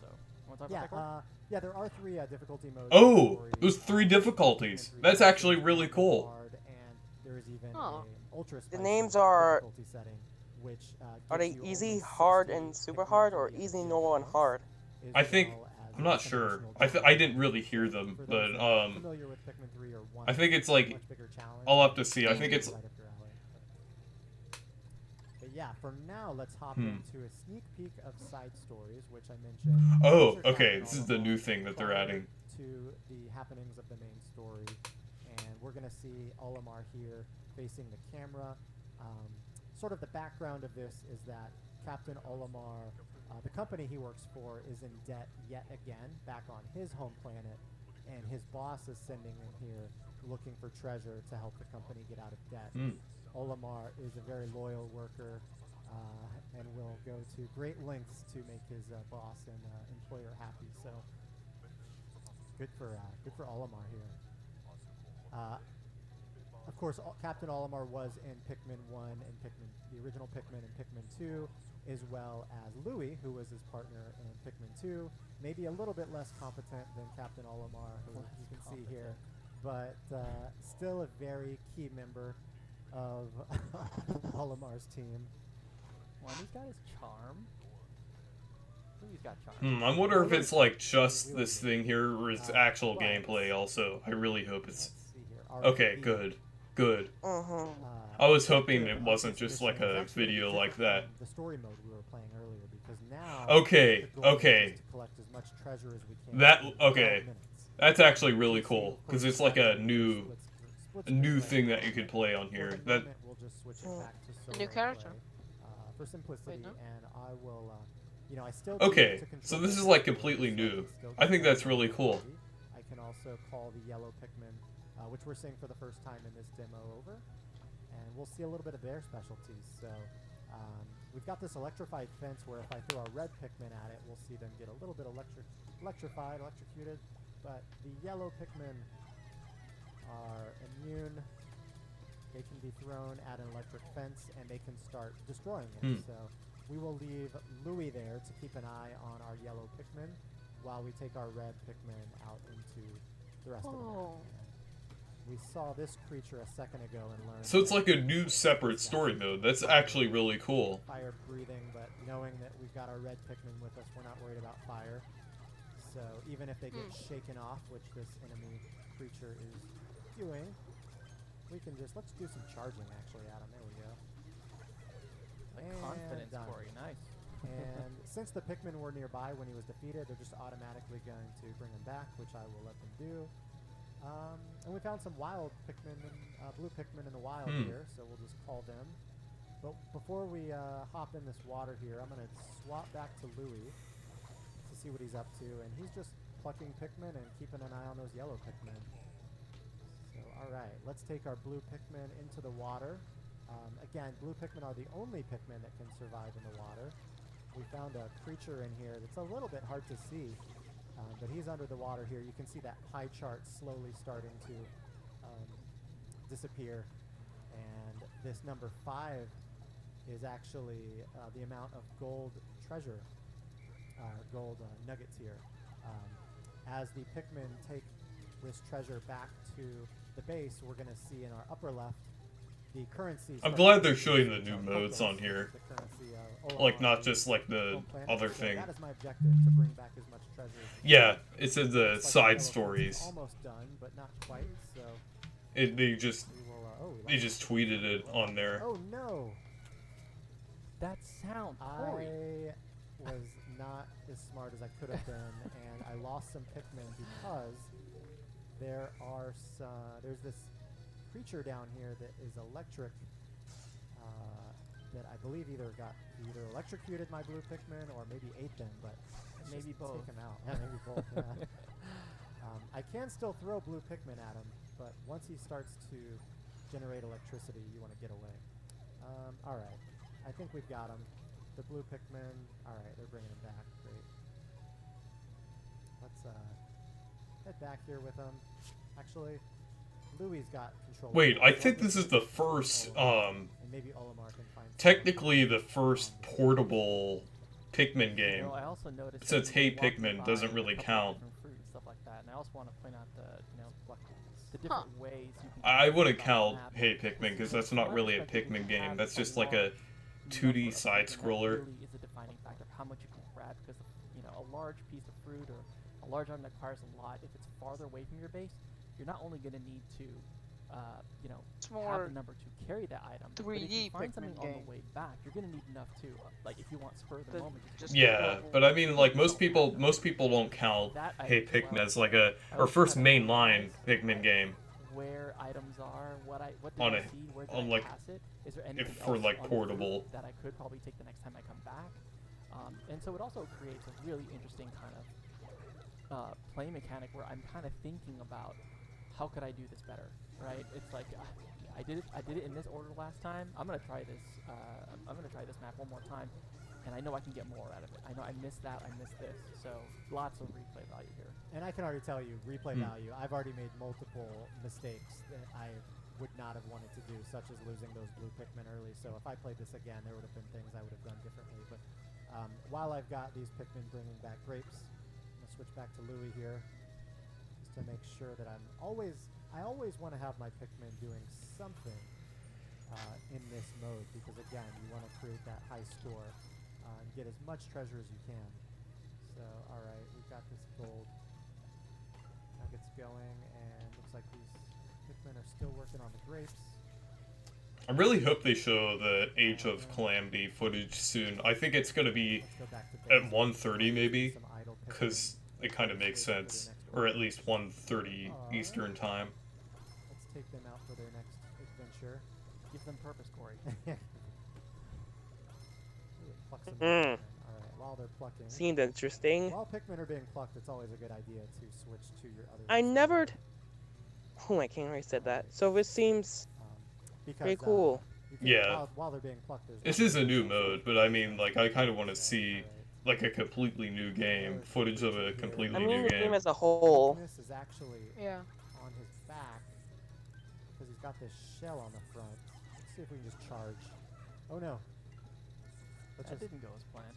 Speaker 5: So, want to talk about that one?
Speaker 6: Yeah, there are 3 difficulty modes.
Speaker 1: Oh, there's 3 difficulties. That's actually really cool.
Speaker 6: And there is even
Speaker 4: Oh.
Speaker 6: a ultra
Speaker 7: The names are.
Speaker 6: difficulty setting, which
Speaker 7: Are they
Speaker 6: gives you
Speaker 7: easy,
Speaker 6: only
Speaker 7: hard,
Speaker 6: 60
Speaker 7: and super
Speaker 6: Pikmin
Speaker 7: hard, or
Speaker 6: 3
Speaker 7: easy,
Speaker 6: advanced
Speaker 7: normal, and
Speaker 6: modes,
Speaker 7: hard?
Speaker 6: as
Speaker 1: I think-
Speaker 6: well as
Speaker 1: I'm not
Speaker 6: some
Speaker 1: sure.
Speaker 6: additional
Speaker 1: I
Speaker 6: challenges.
Speaker 1: didn't really hear them,
Speaker 6: For
Speaker 1: but
Speaker 6: those that are familiar with Pikmin 3 or want
Speaker 1: I think it's like
Speaker 6: much bigger challenge,
Speaker 1: I'll have to see. I think it's
Speaker 6: right up your alley. But yeah, for now, let's hop
Speaker 1: Hmm.
Speaker 6: into a sneak peek of Side Stories, which I mentioned.
Speaker 1: Oh,
Speaker 6: Feature
Speaker 1: okay.
Speaker 6: Captain
Speaker 1: This is the
Speaker 6: Olimar
Speaker 1: new thing that they're
Speaker 6: prior
Speaker 1: adding.
Speaker 6: to the happenings of the main story, and we're gonna see Olimar here facing the camera. Sort of the background of this is that Captain Olimar, the company he works for, is in debt yet again back on his home planet, and his boss is sending him here looking for treasure to help the company get out of debt. Olimar is a very loyal worker and will go to great lengths to make his boss and employer happy. So good for Olimar here. of course, Captain Olimar was in Pikmin 1 and the original Pikmin and Pikmin 2, as well as Louis, who was his partner in Pikmin 2. Maybe a little bit less competent than Captain Olimar, who you can see here, but still a very key member of Olimar's team.
Speaker 5: Well, he's got his charm. Louis got charm.
Speaker 1: I wonder if it's like just this thing here or it's actual gameplay also. I really hope it's... Okay, good. Good. I was hoping it wasn't just like a video like that.
Speaker 6: The story mode we were playing earlier, because now
Speaker 1: Okay,
Speaker 6: the goal
Speaker 1: okay.
Speaker 6: is to collect as much treasure as we can.
Speaker 1: That,
Speaker 6: in 12
Speaker 1: okay.
Speaker 6: minutes.
Speaker 1: That's actually really cool, because it's like a new
Speaker 6: Split
Speaker 1: thing that you could play on here.
Speaker 6: For the
Speaker 1: That
Speaker 6: moment, we'll just switch it back to
Speaker 4: A new
Speaker 6: solo
Speaker 4: character.
Speaker 6: play, for simplicity,
Speaker 4: no?
Speaker 6: and I will, you know, I still
Speaker 1: Okay,
Speaker 6: need to
Speaker 1: so
Speaker 6: control
Speaker 1: this
Speaker 6: the
Speaker 1: is like
Speaker 6: Pikmin,
Speaker 1: completely
Speaker 6: so
Speaker 1: new.
Speaker 6: can still
Speaker 1: I think
Speaker 6: control
Speaker 1: that's really
Speaker 6: the
Speaker 1: cool.
Speaker 6: ability. I can also call the yellow Pikmin, which we're seeing for the first time in this demo over, and we'll see a little bit of their specialties. So we've got this electrified fence where if I throw a red Pikmin at it, we'll see them get a little bit electrocuted, but the yellow Pikmin are immune. They can be thrown at an electric fence and they can start destroying it. So we will leave Louis there to keep an eye on our yellow Pikmin while we take our red Pikmin out into the rest of the map. We saw this creature a second ago and learned.
Speaker 1: So it's
Speaker 6: that
Speaker 1: like a new separate story mode. That's actually really cool.
Speaker 6: fire breathing, but knowing that we've got our red Pikmin with us, we're not worried about fire. So even if they get shaken off, which this enemy creature is doing, we can just, let's do some charging actually, Adam. There we go.
Speaker 5: Like
Speaker 6: And
Speaker 5: confidence
Speaker 6: done.
Speaker 5: score, nice.
Speaker 6: And since the Pikmin were nearby when he was defeated, they're just automatically going to bring him back, which I will let them do. And we found some wild Pikmin, blue Pikmin in the wild here, so we'll just call them. But before we hop in this water here, I'm going to swap back to Louis to see what he's up to. And he's just plucking Pikmin and keeping an eye on those yellow Pikmin. So, alright, let's take our blue Pikmin into the water. Again, blue Pikmin are the only Pikmin that can survive in the water. We found a creature in here that's a little bit hard to see, but he's under the water here. You can see that pie chart slowly starting to disappear. And this number 5 is actually the amount of gold treasure, gold nuggets here. As the Pikmin take this treasure back to the base, we're going to see in our upper left the currency.
Speaker 1: I'm glad they're showing the new modes on here. Like, not just like the other thing.
Speaker 6: That is my objective, to bring back as much treasure as we
Speaker 1: Yeah,
Speaker 6: can.
Speaker 1: it said the
Speaker 6: Looks like
Speaker 1: side
Speaker 6: yellow fence is
Speaker 1: stories.
Speaker 6: almost done, but not quite. So
Speaker 1: They just
Speaker 6: we will.
Speaker 1: they just tweeted it on there.
Speaker 6: Oh no!
Speaker 5: That sounds horrid.
Speaker 6: I was not as smart as I could have been, and I lost some Pikmin because there's this creature down here that is electric. That I believe either electrocuted my blue Pikmin or maybe ate them, but let's
Speaker 5: Maybe
Speaker 6: just
Speaker 5: both.
Speaker 6: take him out. Yeah, maybe both. Yeah. I can still throw blue Pikmin at him, but once he starts to generate electricity, you want to get away. All right, I think we've got him. The blue Pikmin. All right, they're bringing him back. Great. Let's head back here with him. Actually, Louis got control.
Speaker 1: Wait,
Speaker 6: of
Speaker 1: I
Speaker 6: it.
Speaker 1: think this is the first,
Speaker 6: And maybe Olimar can find
Speaker 1: technically the first portable Pikmin
Speaker 5: You
Speaker 1: game.
Speaker 5: know, I also noticed that
Speaker 1: Since
Speaker 5: you
Speaker 1: Hey
Speaker 5: can walk
Speaker 1: Pikmin
Speaker 5: by
Speaker 1: doesn't
Speaker 5: a
Speaker 1: really
Speaker 5: couple
Speaker 1: count.
Speaker 5: different fruit and stuff like that. And I also want to point out the different ways you can.
Speaker 1: I wouldn't
Speaker 5: go
Speaker 1: count
Speaker 5: about the
Speaker 1: Hey
Speaker 5: map.
Speaker 1: Pikmin because that's
Speaker 5: From
Speaker 1: not
Speaker 5: my
Speaker 1: really a
Speaker 5: perspective,
Speaker 1: Pikmin
Speaker 5: if you
Speaker 1: game.
Speaker 5: have
Speaker 1: That's just like
Speaker 5: large
Speaker 1: a
Speaker 5: number
Speaker 1: 2D
Speaker 5: of
Speaker 1: side
Speaker 5: Pikmin, that
Speaker 1: scroller.
Speaker 5: really is a defining factor of how much you can grab, because a large piece of fruit or a large item that requires a lot, if it's farther away from your base, you're not only going to need to
Speaker 4: It's
Speaker 5: have
Speaker 4: more
Speaker 5: the number to carry that item, but if
Speaker 4: 3D
Speaker 5: you find something
Speaker 4: Pikmin
Speaker 5: on
Speaker 4: game.
Speaker 5: the way back, you're going to need enough too. Like if you want spur of the
Speaker 4: The-
Speaker 5: moment, you
Speaker 4: just
Speaker 5: can
Speaker 1: Yeah, but I mean, like most people don't count
Speaker 5: that
Speaker 1: Hey
Speaker 5: item as
Speaker 1: Pikmin
Speaker 5: well.
Speaker 1: as like a
Speaker 5: I
Speaker 1: our
Speaker 5: would
Speaker 1: first
Speaker 5: kinda
Speaker 1: mainline
Speaker 5: analyze,
Speaker 1: Pikmin
Speaker 5: like,
Speaker 1: game.
Speaker 5: where items are, what did
Speaker 1: On
Speaker 5: I
Speaker 1: a-
Speaker 5: see, where did
Speaker 1: on,
Speaker 5: I
Speaker 1: like,
Speaker 5: pass it? Is there anything
Speaker 1: for,
Speaker 5: else
Speaker 1: like,
Speaker 5: on the
Speaker 1: portable.
Speaker 5: route that I could probably take the next time I come back? And so it also creates a really interesting kind of play mechanic where I'm kind of thinking about how could I do this better, right? It's like I did it in this order last time. I'm gonna try this. I'm gonna try this map one more time, and I know I can get more out of it. I know I missed that. I missed this. So lots of replay value here.
Speaker 6: And I can already tell you, replay value. I've already made multiple mistakes that I would not have wanted to do, such as losing those blue Pikmin early. So if I played this again, there would have been things I would have done differently. But while I've got these Pikmin bringing back grapes, I'm going to switch back to Louis here, just to make sure that I always want to have my Pikmin doing something in this mode, because again, you want to create that high score and get as much treasure as you can. So, alright, we've got this gold. Nuggets going, and looks like these Pikmin are still working on the grapes.
Speaker 1: I really hope they show the Age of Calamity footage soon. I think it's going to be at 1:30 maybe, because it kind of makes sense. Or at least 1:30 Eastern time.
Speaker 6: Let's take them out for their next adventure.
Speaker 5: Give them purpose, Corey.
Speaker 6: Pluck some Pikmin. Alright, while they're plucking.
Speaker 7: Seemed interesting.
Speaker 6: While Pikmin are being plucked, it's always a good idea to switch to your other.
Speaker 7: I never. Oh, I can't already said that. So this seems pretty cool.
Speaker 1: Yeah.
Speaker 6: While they're being plucked,
Speaker 1: This is a new mode, but I mean, like, I kind of want to see like a completely new game, footage of a completely new
Speaker 7: the
Speaker 1: game.
Speaker 7: game as a whole.
Speaker 6: This is actually
Speaker 4: Yeah.
Speaker 6: on his back because he's got this shell on the front. Let's see if we can just charge. Oh no. Let's
Speaker 5: That
Speaker 6: just,
Speaker 5: didn't go as planned.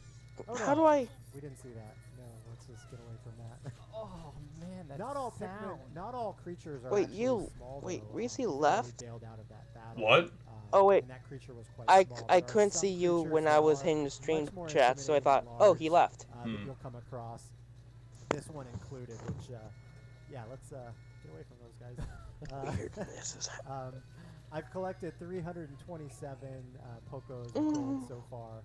Speaker 6: oh no.
Speaker 7: How do I?
Speaker 6: We didn't see that. No, let's just get away from that.
Speaker 5: Oh man, that
Speaker 6: Not all
Speaker 5: sound.
Speaker 6: Pikmin, not all creatures are
Speaker 7: Wait,
Speaker 6: actually
Speaker 7: you-
Speaker 6: small,
Speaker 7: wait,
Speaker 6: though.
Speaker 7: Reese
Speaker 6: Pikmin
Speaker 7: left?
Speaker 6: bailed out of that battle,
Speaker 1: What?
Speaker 7: Oh, wait.
Speaker 6: and that creature was quite
Speaker 7: I
Speaker 6: small.
Speaker 7: I
Speaker 6: There are
Speaker 7: couldn't
Speaker 6: some
Speaker 7: see you
Speaker 6: creatures
Speaker 7: when
Speaker 6: that
Speaker 7: I was
Speaker 6: are
Speaker 7: hitting the stream
Speaker 6: much more
Speaker 7: chat, so I thought,
Speaker 6: intimidating
Speaker 7: oh,
Speaker 6: and
Speaker 7: he
Speaker 6: large,
Speaker 7: left.
Speaker 6: that you'll come across. This one included, which, yeah, let's get away from those guys.
Speaker 7: Weirdness is
Speaker 6: I've collected 327 Pokos of gold so far.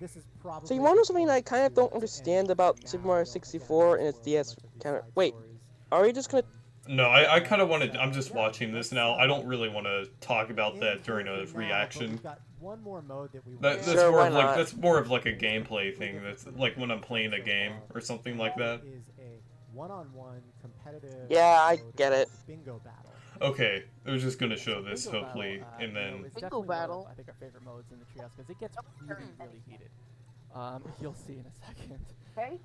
Speaker 6: This is probably.
Speaker 7: So you want to know something
Speaker 6: the
Speaker 7: I kind of
Speaker 6: closest
Speaker 7: don't
Speaker 6: to
Speaker 7: understand
Speaker 6: ending,
Speaker 7: about
Speaker 6: but
Speaker 7: Super
Speaker 6: now
Speaker 7: Mario
Speaker 6: I don't, again,
Speaker 7: 64 and its
Speaker 6: spoil
Speaker 7: DS
Speaker 6: much of these
Speaker 7: counter.
Speaker 6: side
Speaker 7: Wait,
Speaker 6: stories.
Speaker 7: are we just gonna?
Speaker 1: No, I kind of want to. I'm just watching this now. I don't really want to talk about that during a reaction.
Speaker 6: We've got one more mode that we
Speaker 1: That's
Speaker 7: Sure,
Speaker 1: more
Speaker 7: why
Speaker 1: of like
Speaker 7: not?
Speaker 1: that's more of like a gameplay thing. That's like when I'm playing a game or something like that.
Speaker 6: Is a one-on-one competitive.
Speaker 7: Yeah, I
Speaker 6: mode
Speaker 7: get
Speaker 6: of
Speaker 7: it.
Speaker 6: Bingo battle.
Speaker 1: Okay, I was just gonna show
Speaker 5: So
Speaker 1: this
Speaker 5: Bingo
Speaker 1: hopefully,
Speaker 5: Battle,
Speaker 1: and
Speaker 5: you know,
Speaker 1: then
Speaker 5: is
Speaker 4: Bingo
Speaker 5: definitely one of,
Speaker 4: Battle.
Speaker 5: I think, our favorite modes in the Treehouse because it gets really, really heated. You'll see in a second.
Speaker 2: Okay.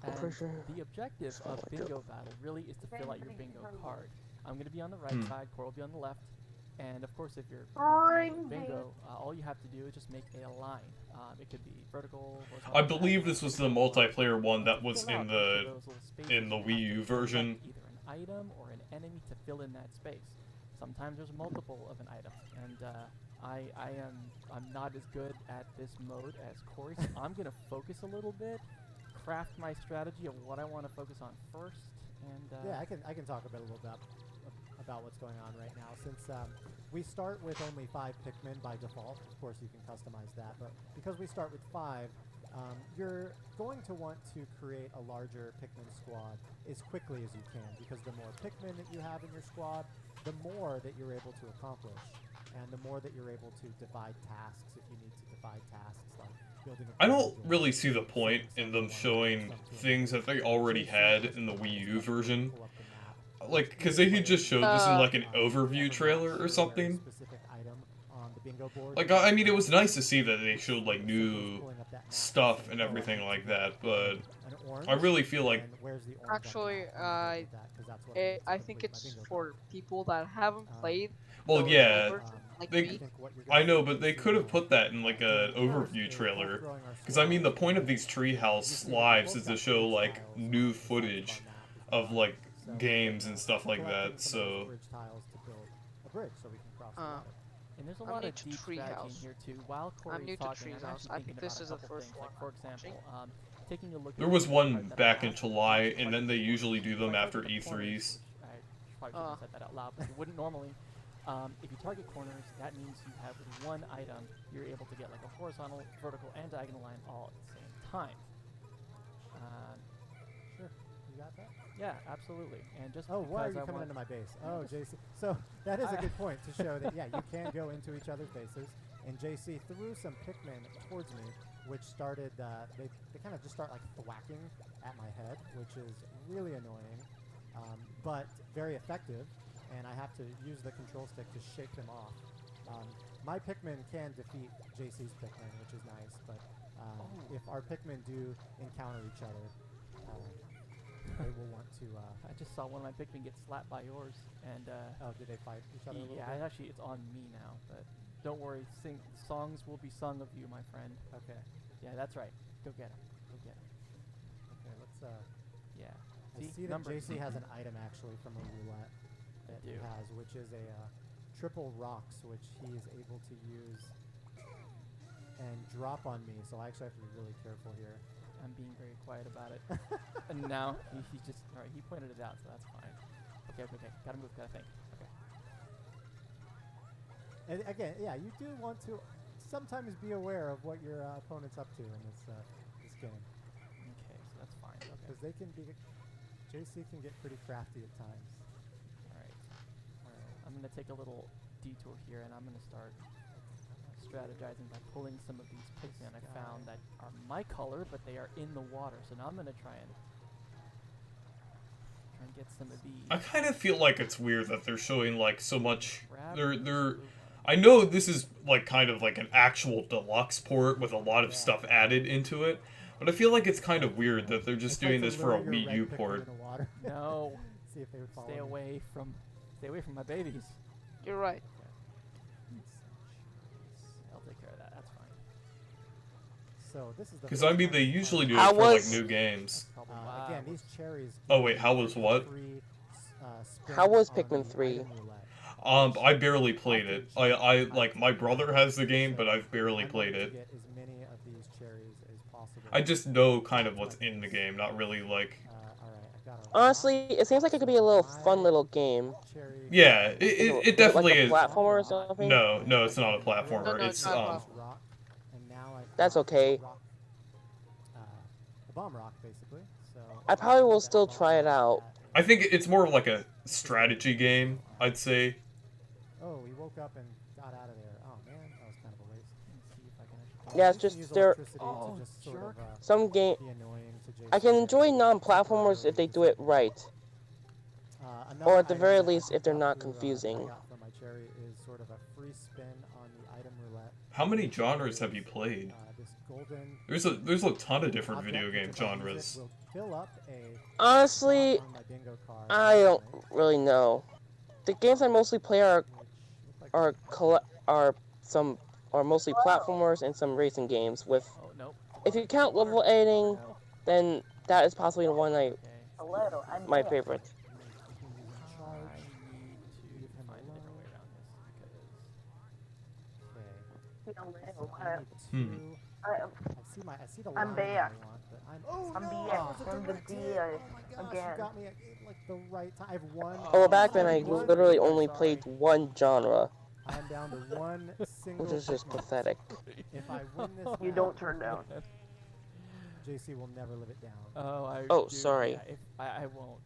Speaker 5: And
Speaker 7: For sure.
Speaker 5: the objective of Bingo Battle really is to fill out your bingo card. I'm going to be on the right side, Cora will be on the left, and of course if you're familiar with bingo, all you have to do is just make a line. It could be vertical, horizontal.
Speaker 1: I believe this was the multiplayer one that was
Speaker 5: Fill out
Speaker 1: in
Speaker 5: each of
Speaker 1: the
Speaker 5: those little spaces.
Speaker 1: in the
Speaker 5: You
Speaker 1: Wii
Speaker 5: have
Speaker 1: U
Speaker 5: to
Speaker 1: version.
Speaker 5: select either an item or an enemy to fill in that space. Sometimes there's multiple of an item, and I'm not as good at this mode as Corey, so I'm gonna focus a little bit, craft my strategy of what I want to focus on first, and
Speaker 6: Yeah, I can talk a little bit about what's going on right now. Since we start with only 5 Pikmin by default, of course you can customize that, but because we start with 5, you're going to want to create a larger Pikmin squad as quickly as you can, because the more Pikmin that you have in your squad, the more that you're able to accomplish, and the more that you're able to divide tasks if you need to divide tasks like building a
Speaker 1: I don't
Speaker 6: village or
Speaker 1: really see the
Speaker 6: setting
Speaker 1: point in them
Speaker 6: something
Speaker 1: showing
Speaker 6: on some
Speaker 1: things that they already had in the Wii U version.
Speaker 6: pull up the map.
Speaker 1: Like, because they could just show this in like an overview trailer or something.
Speaker 6: Specific item on the bingo board.
Speaker 1: Like, I mean, it was nice to see that they showed like new stuff and everything like that, but I really feel like
Speaker 4: Actually, I think it's for people that haven't played.
Speaker 1: well,
Speaker 4: the
Speaker 1: yeah,
Speaker 4: version, like
Speaker 1: they-
Speaker 4: me.
Speaker 1: I know, but they could have put that in like an overview trailer. Because I mean, the point of these Treehouse lives is to show like new footage of like games and stuff like that. So
Speaker 5: and there's a
Speaker 4: I'm
Speaker 5: lot
Speaker 4: new
Speaker 5: of
Speaker 4: to
Speaker 5: deep strategy in
Speaker 4: Treehouse.
Speaker 5: here too. While Corey's
Speaker 4: new to
Speaker 5: talking, I'm
Speaker 4: Treehouse.
Speaker 5: actually
Speaker 4: I
Speaker 5: thinking
Speaker 4: think this
Speaker 5: about
Speaker 4: is
Speaker 5: a
Speaker 4: the
Speaker 5: couple
Speaker 4: first
Speaker 5: things.
Speaker 4: one
Speaker 5: Like for
Speaker 4: I'm
Speaker 5: example, taking a look.
Speaker 1: there
Speaker 5: at
Speaker 1: was
Speaker 5: the
Speaker 1: one
Speaker 5: card that I
Speaker 1: back
Speaker 5: have.
Speaker 1: in July, and
Speaker 5: Like,
Speaker 1: then they usually do them
Speaker 5: if I
Speaker 1: after
Speaker 5: target the corners,
Speaker 1: E3s.
Speaker 5: which I probably shouldn't have said that out loud, but you wouldn't normally. If you target corners, that means you have one item. You're able to get like a horizontal, vertical, and diagonal line all at the same time.
Speaker 6: Sure, you got that?
Speaker 5: Yeah, absolutely. And just
Speaker 6: Oh, why are
Speaker 5: because
Speaker 6: you
Speaker 5: I
Speaker 6: coming
Speaker 5: want
Speaker 6: into my base? Oh, JC. So that is a good point to show that, yeah, you can go into each other's bases. And JC threw some Pikmin towards me, which started, they kind of just start like thwacking at my head, which is really annoying, but very effective. And I have to use the control stick to shake them off. My Pikmin can defeat JC's Pikmin, which is nice, but if our Pikmin do encounter each other, they will want to.
Speaker 5: I just saw one of my Pikmin get slapped by yours, and
Speaker 6: Oh, did they fight each other a little
Speaker 5: yeah,
Speaker 6: bit?
Speaker 5: actually it's on me now. But don't worry, songs will be sung of you, my friend.
Speaker 6: Okay.
Speaker 5: Yeah, that's right. Go get him. Go get him.
Speaker 6: Okay. Let's.
Speaker 5: Yeah.
Speaker 6: I see that JC has an item actually from a roulette that he
Speaker 5: do.
Speaker 6: has, which is a triple rocks, which he is able to use and drop on me. So I actually have to be really careful here.
Speaker 5: I'm being very quiet about it. And now he just alright. He pointed it out, so that's fine. Okay. Gotta move. Gotta think. Okay.
Speaker 6: And again, yeah, you do want to sometimes be aware of what your opponent's up to in this game,
Speaker 5: Okay, so that's fine. Okay.
Speaker 6: because they can be. JC can get pretty crafty at times.
Speaker 5: Alright. I'm gonna take a little detour here, and I'm gonna start strategizing by pulling some of these Pikmin I found that are my color, but they are in the water. So now I'm gonna try and get some of these.
Speaker 1: I kind of feel like it's weird that they're showing like so much.
Speaker 5: Grab
Speaker 1: They're
Speaker 5: this blue one.
Speaker 1: I know this is like kind of like an actual deluxe port with a lot of stuff added into it, but I feel like it's kind of weird that they're just
Speaker 6: It's like
Speaker 1: doing
Speaker 6: to
Speaker 1: this for a
Speaker 6: lure your
Speaker 1: Wii
Speaker 6: red
Speaker 1: U
Speaker 6: Pikmin
Speaker 1: port.
Speaker 6: in the water.
Speaker 5: No.
Speaker 6: See if they would follow
Speaker 5: Stay
Speaker 6: me.
Speaker 5: away from my babies.
Speaker 4: You're right.
Speaker 5: I'll take care of that. That's fine.
Speaker 6: So this is the.
Speaker 1: Because I mean, they usually do it
Speaker 7: How
Speaker 1: for like
Speaker 7: was-
Speaker 1: new games.
Speaker 5: Probably
Speaker 6: Again, these cherries.
Speaker 1: Oh, wait, how was what?
Speaker 7: How was Pikmin 3?
Speaker 1: I barely played it. I like my brother has the game, but I've barely played it.
Speaker 6: Get as many of these cherries as possible.
Speaker 1: I just know kind of what's in the game, not really like.
Speaker 7: Honestly, it seems like it could be a little fun little game.
Speaker 1: Yeah, it definitely is.
Speaker 7: Like a platformer or something?
Speaker 1: No, it's not a platformer.
Speaker 4: No,
Speaker 1: It's
Speaker 4: it's not.
Speaker 7: That's okay.
Speaker 6: A bomb rock, basically. So
Speaker 7: I probably will still try it out.
Speaker 1: I think it's more of like a strategy game, I'd say.
Speaker 6: Oh, he woke up and got out of there. Oh man, that was kind of a waste.
Speaker 5: Let's see if I can actually.
Speaker 7: Yeah, it's
Speaker 6: You can
Speaker 7: just
Speaker 6: use
Speaker 7: there.
Speaker 6: electricity to
Speaker 5: Oh,
Speaker 6: just sort
Speaker 5: jerk.
Speaker 6: of,
Speaker 7: Some game.
Speaker 6: be annoying to Jason.
Speaker 7: I can enjoy non-platformers if they do it right. Or at the very least, if they're not confusing.
Speaker 6: I got from my cherry is sort of a free spin on the item roulette.
Speaker 1: How many genres have you played?
Speaker 6: This golden
Speaker 1: There's a ton of different
Speaker 6: object,
Speaker 1: video
Speaker 6: which
Speaker 1: game
Speaker 6: if I use it,
Speaker 1: genres.
Speaker 6: will fill up a
Speaker 7: Honestly,
Speaker 6: slot on my bingo card,
Speaker 7: I don't really know. The games I mostly play are
Speaker 6: which look like
Speaker 7: are mostly platformers and some racing games. With
Speaker 5: Oh nope.
Speaker 7: if you count level editing,
Speaker 5: No.
Speaker 7: then that is possibly the one
Speaker 5: Okay.
Speaker 2: Hello, I'm
Speaker 7: my
Speaker 2: here.
Speaker 7: favorite.
Speaker 5: I need to find a different way around this
Speaker 6: okay.
Speaker 2: I
Speaker 6: So I need
Speaker 1: Hmm.
Speaker 6: two. I see the
Speaker 2: I'm
Speaker 6: line
Speaker 2: back.
Speaker 6: I want, but
Speaker 2: I'm
Speaker 6: no!
Speaker 2: back
Speaker 6: It's a
Speaker 2: from the
Speaker 6: direct hit.
Speaker 2: DA
Speaker 6: Oh my gosh,
Speaker 2: again.
Speaker 6: You got me at like the right time. I have one.
Speaker 7: Oh, well, back then I
Speaker 6: one-
Speaker 7: literally only
Speaker 6: sorry.
Speaker 7: played one genre,
Speaker 6: I am down to one single.
Speaker 7: which is just
Speaker 6: Pikmin.
Speaker 7: pathetic.
Speaker 6: If I win this,
Speaker 2: You
Speaker 6: match,
Speaker 2: don't turn down.
Speaker 6: JC will never live it down.
Speaker 5: Oh, I.
Speaker 7: Oh,
Speaker 5: do,
Speaker 7: sorry.
Speaker 5: Yeah, if I won't.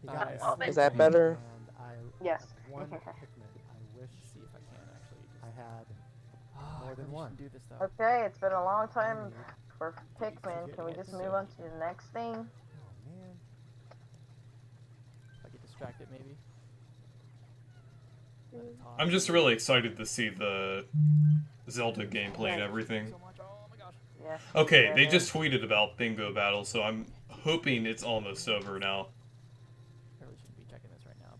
Speaker 6: He got me
Speaker 2: Oh,
Speaker 6: single
Speaker 7: Is that
Speaker 6: Pikmin,
Speaker 7: better?
Speaker 6: And I
Speaker 2: Yes.
Speaker 6: have one Pikmin. I wish
Speaker 5: See if I can actually. Just,
Speaker 6: I had.
Speaker 5: Oh,
Speaker 6: more
Speaker 5: I
Speaker 6: than
Speaker 5: really
Speaker 6: one.
Speaker 5: shouldn't do this though.
Speaker 2: Okay, it's been a long
Speaker 6: I
Speaker 2: time
Speaker 6: need-
Speaker 2: for Pikmin. Can we just move on to the next thing?
Speaker 6: Oh man.
Speaker 5: If I get distracted, maybe.
Speaker 1: I'm just really excited to see the Zelda gameplay and everything.
Speaker 5: So much. Oh my gosh.
Speaker 2: Yes.
Speaker 1: Okay, they
Speaker 2: Yeah.
Speaker 1: just tweeted about Bingo Battle, so I'm hoping it's almost over now.
Speaker 5: I really shouldn't be checking this right now,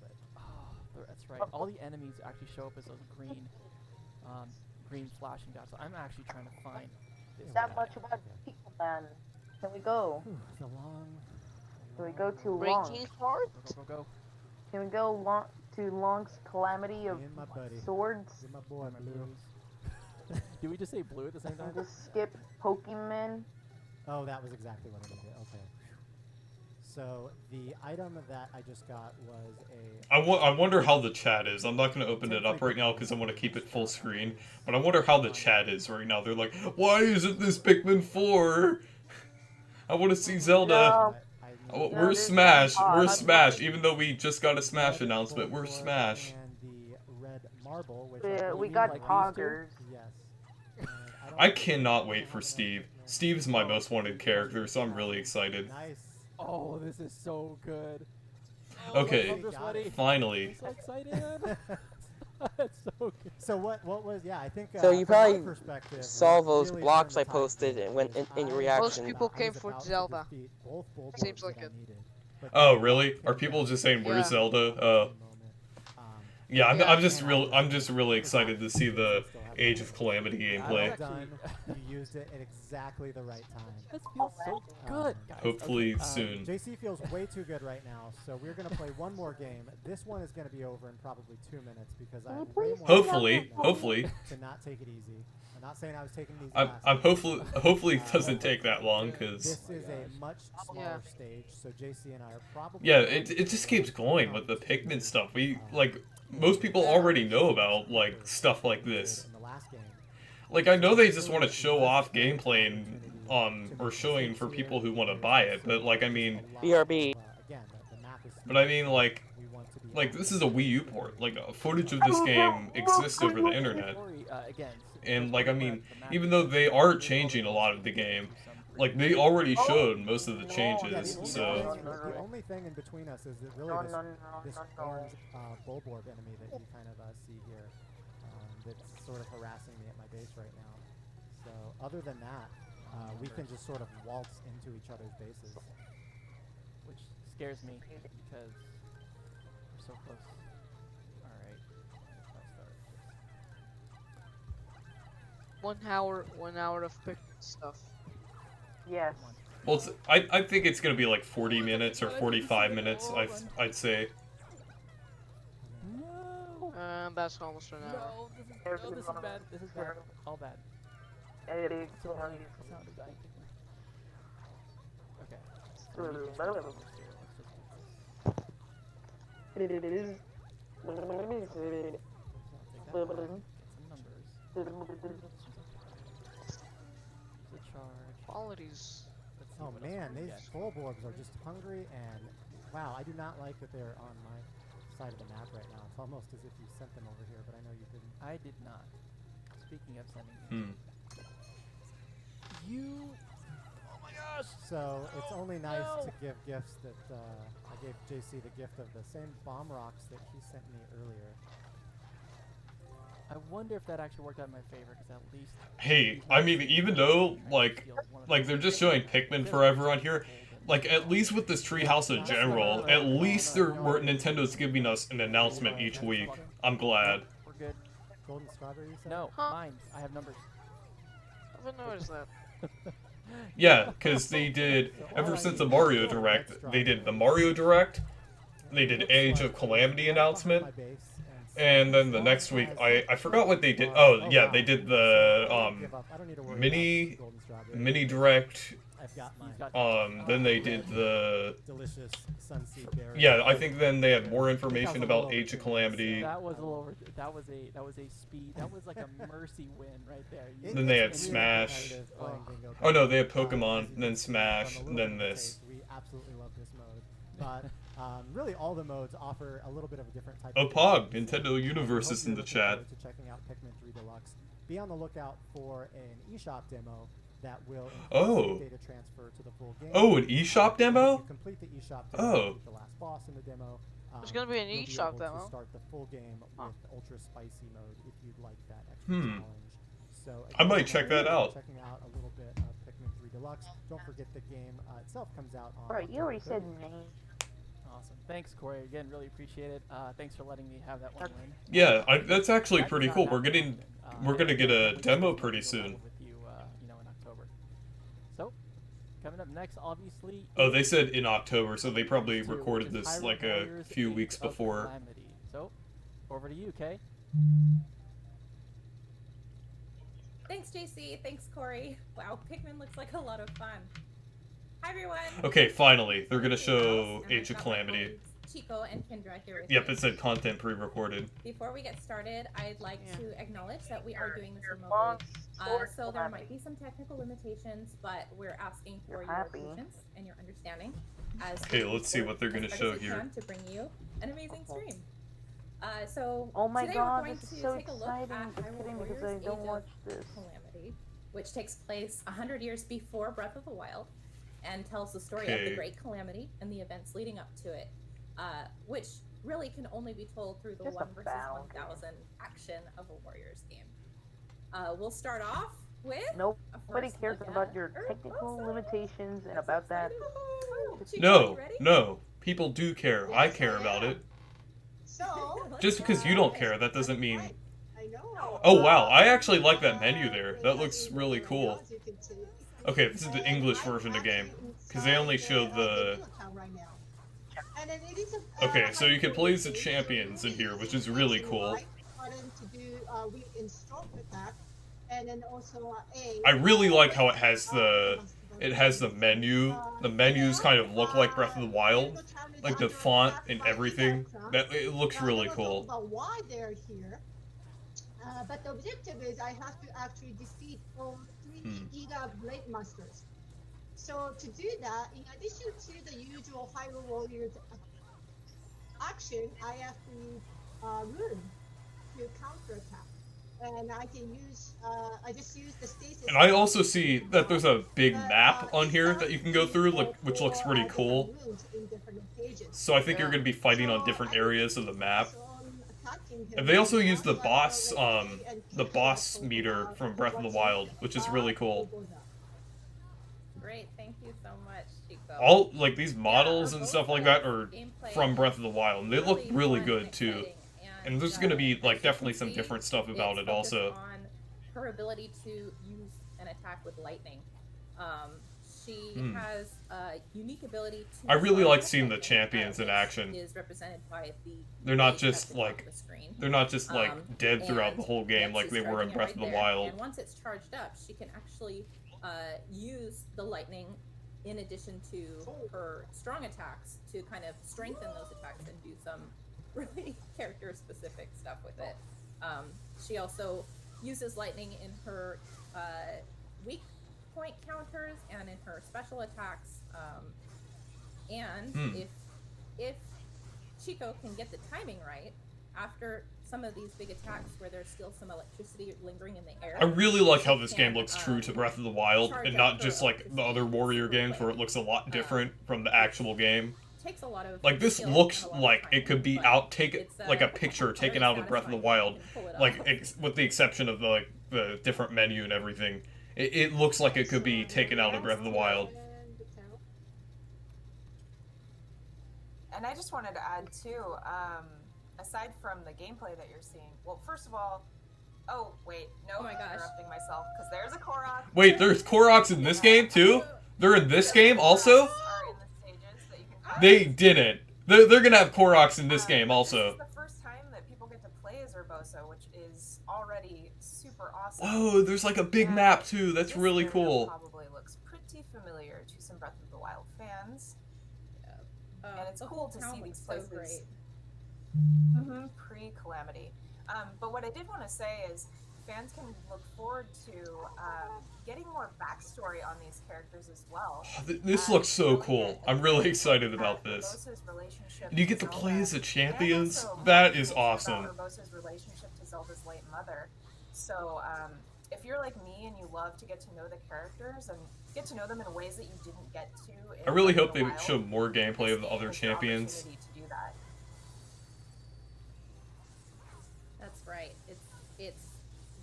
Speaker 5: but that's right. All the enemies actually show up as those green flashing dots. So I'm actually trying to find this.
Speaker 2: That
Speaker 5: guy.
Speaker 2: much about Pikmin. Can we go?
Speaker 6: Whew, the long.
Speaker 2: Can we go to
Speaker 4: Breaking
Speaker 2: Long?
Speaker 4: heart?
Speaker 5: Go.
Speaker 2: Can we go long to Long's calamity of
Speaker 6: Me and my buddy.
Speaker 2: swords?
Speaker 6: You're my boy,
Speaker 5: My
Speaker 6: Blue.
Speaker 5: blues. Did we just say blue at the same time?
Speaker 2: And just skip Pokemon?
Speaker 6: Oh, that was exactly what I needed. Okay. So the item that I just got was a.
Speaker 1: I wonder how the chat is. I'm not going to open it up right now because I want to keep it full screen. But I wonder how the chat is right now. They're like, why isn't this Pikmin 4? I want to see Zelda.
Speaker 2: No.
Speaker 1: Oh,
Speaker 6: need
Speaker 1: we're
Speaker 2: this is
Speaker 1: Smash.
Speaker 2: odd.
Speaker 1: We're Smash. Even though we just got a Smash
Speaker 6: red
Speaker 1: announcement, we're
Speaker 6: Bulborb
Speaker 1: Smash.
Speaker 6: And the red marble, which
Speaker 2: We
Speaker 5: mean
Speaker 2: got
Speaker 5: like these two?
Speaker 2: Poggers.
Speaker 6: Yes. And don't
Speaker 1: I
Speaker 6: think
Speaker 1: cannot
Speaker 6: I
Speaker 1: wait
Speaker 6: have
Speaker 1: for
Speaker 6: enough
Speaker 1: Steve.
Speaker 6: Pikmin.
Speaker 1: Steve's my most wanted character, so I'm really excited.
Speaker 6: Nice.
Speaker 5: Oh, this is so good. Oh,
Speaker 1: Okay.
Speaker 5: I'm so sweaty.
Speaker 1: Finally.
Speaker 5: I'm so excited. That's so good.
Speaker 6: So what was I think
Speaker 7: So you
Speaker 6: from my
Speaker 7: probably
Speaker 6: perspective,
Speaker 7: saw
Speaker 6: what
Speaker 7: those
Speaker 6: really
Speaker 7: blocks
Speaker 6: turned
Speaker 7: I
Speaker 6: the tide
Speaker 7: posted
Speaker 6: for me
Speaker 7: and went
Speaker 6: is
Speaker 7: in
Speaker 6: I-
Speaker 7: reaction.
Speaker 4: Most people
Speaker 6: I
Speaker 4: came
Speaker 6: was
Speaker 4: for
Speaker 6: about to
Speaker 4: Zelda.
Speaker 6: defeat both Bulborbs
Speaker 4: Seems
Speaker 6: that
Speaker 4: like
Speaker 6: I
Speaker 4: it.
Speaker 6: needed. But
Speaker 1: Oh,
Speaker 6: then
Speaker 1: really?
Speaker 6: came
Speaker 1: Are people
Speaker 6: down
Speaker 1: just saying,
Speaker 4: Yeah.
Speaker 1: "Where's Zelda?"
Speaker 6: at
Speaker 1: Oh.
Speaker 6: the moment.
Speaker 1: Yeah,
Speaker 4: Yeah.
Speaker 1: I'm just really excited to see the Age of Calamity
Speaker 5: Yeah, I was
Speaker 1: gameplay.
Speaker 6: Well
Speaker 5: actually-
Speaker 6: done. You used it at exactly the right time.
Speaker 5: This feels so good, guys.
Speaker 1: Hopefully
Speaker 5: Okay,
Speaker 1: soon.
Speaker 6: JC feels way too good right now, so we're gonna play one more game. This one is gonna be over in probably 2 minutes because I have way more
Speaker 1: Hopefully.
Speaker 6: to not take it easy. I'm not saying I was taking it easy.
Speaker 1: I'm
Speaker 6: last
Speaker 1: I'm
Speaker 6: time.
Speaker 1: hopefully it doesn't take that long, cause
Speaker 6: This is a much smaller
Speaker 4: Yeah.
Speaker 6: stage, so JC and I are probably.
Speaker 1: yeah, it just keeps going with the Pikmin stuff. Most people already know about like stuff like this.
Speaker 6: In the last game.
Speaker 1: Like I know they just want to show off gameplay and or showing for people who want to buy it, but like I mean,
Speaker 7: BRB.
Speaker 6: Again, the map is.
Speaker 1: but I mean like
Speaker 6: We want to be
Speaker 1: this is a Wii U port. Like footage of this game exists over the internet.
Speaker 5: Again,
Speaker 1: And like I mean, even though they are changing a lot of the game, like they already showed most of the changes. So
Speaker 6: The only thing in between us is that really this orange Bulborb enemy that you kind of see here that's sort of harassing me at my base right now. So other than that, we can just sort of waltz into each other's bases.
Speaker 5: which scares me because we're so close. All right, let's start.
Speaker 4: 1 hour of Pikmin stuff.
Speaker 2: Yes.
Speaker 1: well, I think it's gonna be like 40 minutes or 45 minutes. I'd say.
Speaker 5: No.
Speaker 4: That's almost an hour.
Speaker 5: No, this is bad. This is bad. All bad.
Speaker 2: It is.
Speaker 5: So sound of dying Pikmin. Okay. So we need to
Speaker 2: Well,
Speaker 5: just let's just do this. I'll take that back, get some numbers. The charge.
Speaker 4: Qualities.
Speaker 5: Let's see
Speaker 6: Oh
Speaker 5: what else
Speaker 6: man,
Speaker 5: we
Speaker 6: these
Speaker 5: get.
Speaker 6: Bulborbs are just hungry and wow, I do not like that they're on my side of the map right now. It's almost as if you sent them over here, but I know you didn't.
Speaker 5: I did not. Speaking of sending you. Oh my gosh!
Speaker 6: So it's only nice
Speaker 5: No.
Speaker 6: to give gifts that I gave JC the gift of the same bomb rocks that he sent me earlier.
Speaker 5: I wonder if that actually worked out in my favor, because at least.
Speaker 1: Hey, I mean, even though like they're just showing Pikmin forever on here, like at least with this Treehouse in general, at least Nintendo's giving us an announcement each week. I'm glad.
Speaker 5: We're good.
Speaker 6: Golden strawberry, you said?
Speaker 5: No,
Speaker 4: Huh?
Speaker 5: mine. I have numbers.
Speaker 4: I haven't noticed that.
Speaker 1: Yeah, because they did ever since the Mario Direct, they did the Mario Direct, they did Age of Calamity announcement, and then the next week I forgot what they did. Oh yeah, they did the mini Direct.
Speaker 6: I've got mine.
Speaker 1: Then they did the
Speaker 6: Delicious sunseed berry.
Speaker 1: yeah. I think then they had more information about Age of Calamity.
Speaker 5: That was a little. That was a speed. That was like a mercy win right there.
Speaker 1: Then they had Smash. Oh no, they had Pokemon, then Smash, then this.
Speaker 6: We absolutely love this mode, but really all the modes offer a little bit of a different type.
Speaker 1: Oh,
Speaker 6: of
Speaker 1: Pog,
Speaker 6: gameplay.
Speaker 1: Nintendo
Speaker 6: So
Speaker 1: Universe
Speaker 6: hope
Speaker 1: is in
Speaker 6: you're
Speaker 1: the
Speaker 6: looking
Speaker 1: chat.
Speaker 6: forward to checking out Pikmin 3 Deluxe. Be on the lookout for an eShop demo that will
Speaker 1: Oh.
Speaker 6: data transfer to the full game.
Speaker 1: Oh, an eShop
Speaker 6: If
Speaker 1: demo?
Speaker 6: you complete the eShop demo,
Speaker 1: Oh.
Speaker 6: beat the last boss in the demo.
Speaker 4: There's gonna be an
Speaker 6: you'll
Speaker 4: eShop
Speaker 6: able to
Speaker 4: demo?
Speaker 6: start the full game
Speaker 4: Huh.
Speaker 6: with ultra spicy mode if you'd like that extra challenge. So
Speaker 1: I might
Speaker 6: again,
Speaker 1: check that out.
Speaker 6: Checking out a little bit of Pikmin 3 Deluxe. Don't forget the game itself comes out on.
Speaker 2: Bro, you already
Speaker 6: October
Speaker 2: said
Speaker 6: 30th.
Speaker 2: name.
Speaker 5: Awesome. Thanks, Corey. Again, really appreciate it. Thanks for letting me have that one win.
Speaker 1: Yeah, that's actually
Speaker 5: That
Speaker 1: pretty
Speaker 5: did
Speaker 1: cool.
Speaker 5: not
Speaker 1: We're
Speaker 5: happen
Speaker 1: getting
Speaker 5: often.
Speaker 1: we're gonna get a
Speaker 5: we
Speaker 1: demo
Speaker 5: can
Speaker 1: pretty
Speaker 5: go
Speaker 1: soon.
Speaker 5: live with you, in October. So, coming up next, obviously.
Speaker 1: Oh, they said in October, so they probably
Speaker 5: Two,
Speaker 1: recorded
Speaker 5: which is
Speaker 1: this
Speaker 5: Hyrule
Speaker 1: like a
Speaker 5: Warriors
Speaker 1: few
Speaker 5: Age
Speaker 1: weeks
Speaker 5: of
Speaker 1: before.
Speaker 5: Calamity. So, over to you, Kay.
Speaker 8: Thanks, JC. Thanks, Corey. Wow, Pikmin looks like a lot of fun. Hi, everyone.
Speaker 1: Okay, finally, they're gonna
Speaker 8: Treehouse,
Speaker 1: show
Speaker 8: and
Speaker 1: Age
Speaker 8: I've
Speaker 1: of
Speaker 8: got my
Speaker 1: Calamity.
Speaker 8: colleagues Chico and Kendra here with
Speaker 1: Yep,
Speaker 8: me.
Speaker 1: it said content pre-recorded.
Speaker 8: Before we get started, I'd like
Speaker 4: Yeah.
Speaker 8: to acknowledge that we are doing this
Speaker 2: Your
Speaker 8: remotely.
Speaker 2: mom's
Speaker 8: So there might be some technical limitations, but we're asking for
Speaker 2: You're
Speaker 8: your
Speaker 2: happy.
Speaker 8: patience and your understanding. As
Speaker 1: Okay,
Speaker 8: we
Speaker 1: let's see
Speaker 8: work
Speaker 1: what they're gonna
Speaker 8: as hard
Speaker 1: show
Speaker 8: as we
Speaker 1: here.
Speaker 8: can to bring you an amazing stream. So
Speaker 2: Oh my
Speaker 8: today
Speaker 2: god,
Speaker 8: we're going
Speaker 2: this is
Speaker 8: to
Speaker 2: so
Speaker 8: take a look
Speaker 2: exciting.
Speaker 8: at
Speaker 2: Just
Speaker 8: Hyrule
Speaker 2: kidding because
Speaker 8: Warriors
Speaker 2: I don't
Speaker 8: Age
Speaker 2: watch
Speaker 8: of
Speaker 2: this.
Speaker 8: Calamity, which takes place 100 years before Breath of the Wild, and tells the story of
Speaker 1: Okay.
Speaker 8: the Great Calamity and the events leading up to it, which really can only be told through the
Speaker 2: Just
Speaker 8: 1 versus
Speaker 2: about.
Speaker 8: 1,000 action of a Warriors game. We'll start off With?
Speaker 2: Nobody cares about your technical limitations and about that.
Speaker 1: No. People do care. I care about it.
Speaker 9: So,
Speaker 1: Just because you don't care, that doesn't mean...
Speaker 9: I know.
Speaker 1: Oh wow, I actually like that menu there. That looks really cool. Okay, this is the English version of the game. Because they only showed the... Okay, so you can play as the champions in here, which is really cool. I really like how it has the menu. The menus kind of look like Breath of the Wild, like the font and everything. That it looks really cool.
Speaker 9: Why they're here? But the objective is I have to actually defeat all 3 YIGA BLADEMASTers. So to do that, in addition to the usual Hyrule Warriors action, I have to rune to counterattack. And I can use, I just use the stasis.
Speaker 1: And I also see that there's a big map on here that you can go through, which looks pretty cool. So I think you're going to be fighting on different areas of the map. And they also use the boss meter from Breath of the Wild, which is really cool.
Speaker 8: Great, thank you so much, Chico.
Speaker 1: All, like, these models and stuff like that are from Breath of the Wild, and they look really good, too. And there's going to be, like, definitely some different stuff about it, also.
Speaker 8: On her ability to use an attack with lightning. She has a unique ability to...
Speaker 1: I really like seeing the champions in action.
Speaker 8: Is represented by the
Speaker 1: they're not just, like, dead throughout the whole game like they were in Breath of the Wild.
Speaker 8: And once it's charged up, she can actually use the lightning in addition to her strong attacks to kind of strengthen those attacks and do some really character-specific stuff with it. She also uses lightning in her weak point counters and in her special attacks. If Chico can get the timing right, after some of these big attacks where there's still some electricity lingering in the air.
Speaker 1: I really like how this game looks true to Breath of the Wild, and not just like the other Warrior games where it looks a lot different from the actual game.
Speaker 8: Takes a lot of
Speaker 1: like this looks like it could be like a picture taken out of Breath of the Wild, like with the exception of the different menu and everything. It looks like it could be taken out of Breath of the Wild.
Speaker 10: And I just wanted to add too, aside from the gameplay that you're seeing, well, first of all, oh wait, no,
Speaker 8: oh my gosh,
Speaker 10: interrupting myself because there's a Korok.
Speaker 1: Wait, there's Koroks in this game too? They're in this game also? They didn't. They're gonna have Koroks in this game also.
Speaker 10: This is the first time that people get to play as Urbosa, which is already super awesome.
Speaker 1: Whoa, there's like a big map too. That's really cool.
Speaker 10: Probably looks pretty familiar to some Breath of the Wild fans. And it's cool to see these places. Pre-Calamity. But what I did want to say is fans can look forward to getting more backstory on these characters as well.
Speaker 1: This looks so cool. I'm really excited about this. And you get to play as the champions? That is awesome.
Speaker 10: Urbosa's relationship to Zelda's late mother. So if you're like me and you love to get to know the characters and get to know them in ways that you didn't get to in
Speaker 1: I really hope they show more gameplay of the other champions.
Speaker 8: That's right. It's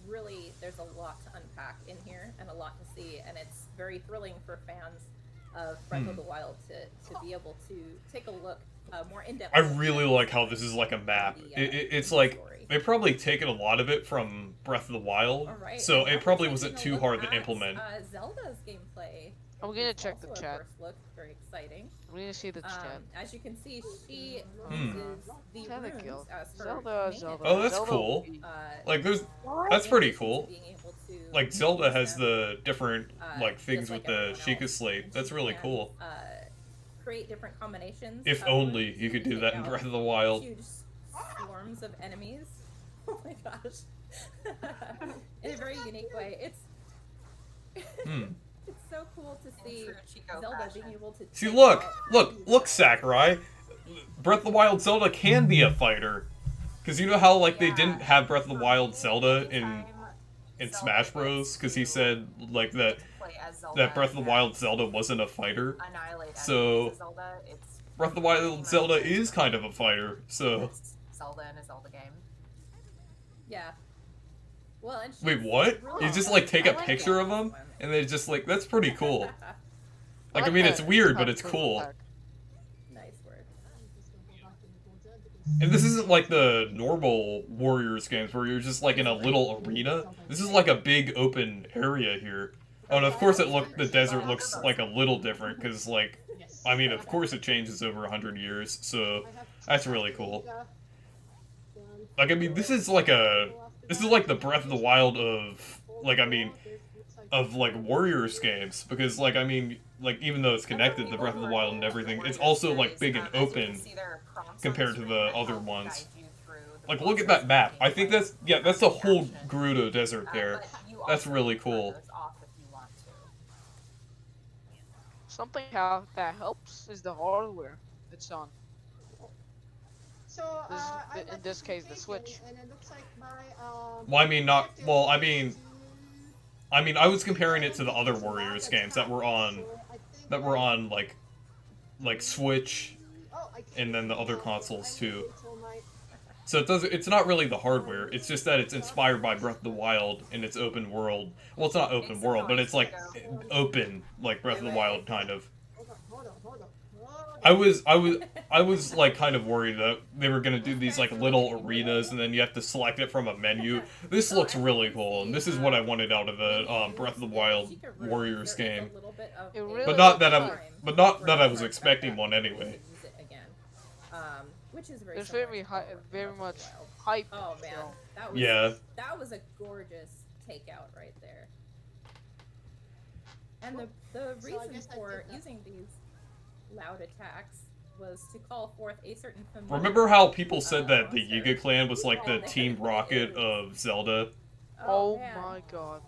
Speaker 8: really, there's a lot to unpack in here and a lot to see, and it's very thrilling for fans of Breath of the Wild to be able to take a look more in depth.
Speaker 1: I really like how this is like a map. It's like they probably taken a lot of it from Breath of the Wild, so it probably wasn't too hard to implement.
Speaker 8: Zelda's gameplay.
Speaker 4: I'm gonna check the chat.
Speaker 8: First look, very exciting.
Speaker 4: I'm gonna see the chat.
Speaker 8: As you can see, she uses the runes as her
Speaker 4: Zelda.
Speaker 1: Oh, that's cool. Like that's pretty cool. Like Zelda has the different like things with the Sheikah Slate. That's really cool.
Speaker 8: Create different combinations.
Speaker 1: If only you could do that in Breath of the Wild.
Speaker 8: Huge swarms of enemies. Oh my gosh. In a very unique way. It's so cool to see Zelda being able to
Speaker 1: see, look, Sakurai. Breath of the Wild Zelda can be a fighter. Because you know how, like, they didn't have Breath of the Wild Zelda in Smash Bros? Because he said, like, that Breath of the Wild Zelda wasn't a fighter. So, Breath of the Wild Zelda is kind of a fighter, so...
Speaker 10: Zelda in a Zelda game.
Speaker 8: Yeah. Well, and she's
Speaker 1: Wait, what?
Speaker 8: really
Speaker 1: You just
Speaker 8: good.
Speaker 1: like take
Speaker 8: I
Speaker 1: a
Speaker 8: like
Speaker 1: picture of
Speaker 8: this
Speaker 1: them,
Speaker 8: one.
Speaker 1: and they just like that's pretty cool. Like I
Speaker 4: like
Speaker 1: mean,
Speaker 4: that
Speaker 1: it's weird, but
Speaker 4: type
Speaker 1: it's
Speaker 4: of
Speaker 1: cool.
Speaker 4: attack.
Speaker 8: Nice work.
Speaker 1: And this isn't like the normal Warriors games where you're just like in a little arena. This is like a big open area here. Oh, and of course the desert looks like a little different because like, I mean, of course it changes over 100 years, so that's really cool. Like, I mean, this is like the Breath of the Wild of, like, I mean, of like Warriors games because like, I mean, like even though it's connected to Breath of the Wild and everything, it's also like big and open compared to the other ones. Like, look at that map. I think that's the whole Gerudo Desert there. That's really cool.
Speaker 4: Something that helps is the hardware it's on.
Speaker 9: So
Speaker 4: In this case, the Switch.
Speaker 9: And it looks like my
Speaker 1: Well, I mean, not well. I mean, I was comparing it to the other Warriors games that were on like Switch, and then the other consoles too. So it's not really the hardware. It's just that it's inspired by Breath of the Wild in its open world. Well, it's not open world, but it's like open, like Breath of the Wild kind of. I was like kind of worried that they were gonna do these like little arenas and then you have to select it from a menu. This looks really cool, and this is what I wanted out of the Breath of the Wild Warriors game. But not that I was expecting one anyway.
Speaker 8: Which is very
Speaker 4: It's very much hype.
Speaker 8: Oh man, that was a gorgeous takeout right there. And the reason for using these loud attacks was to call forth a certain familiar.
Speaker 1: Remember how people said that the YIGA clan was like the Team Rocket of Zelda?
Speaker 4: Oh my god.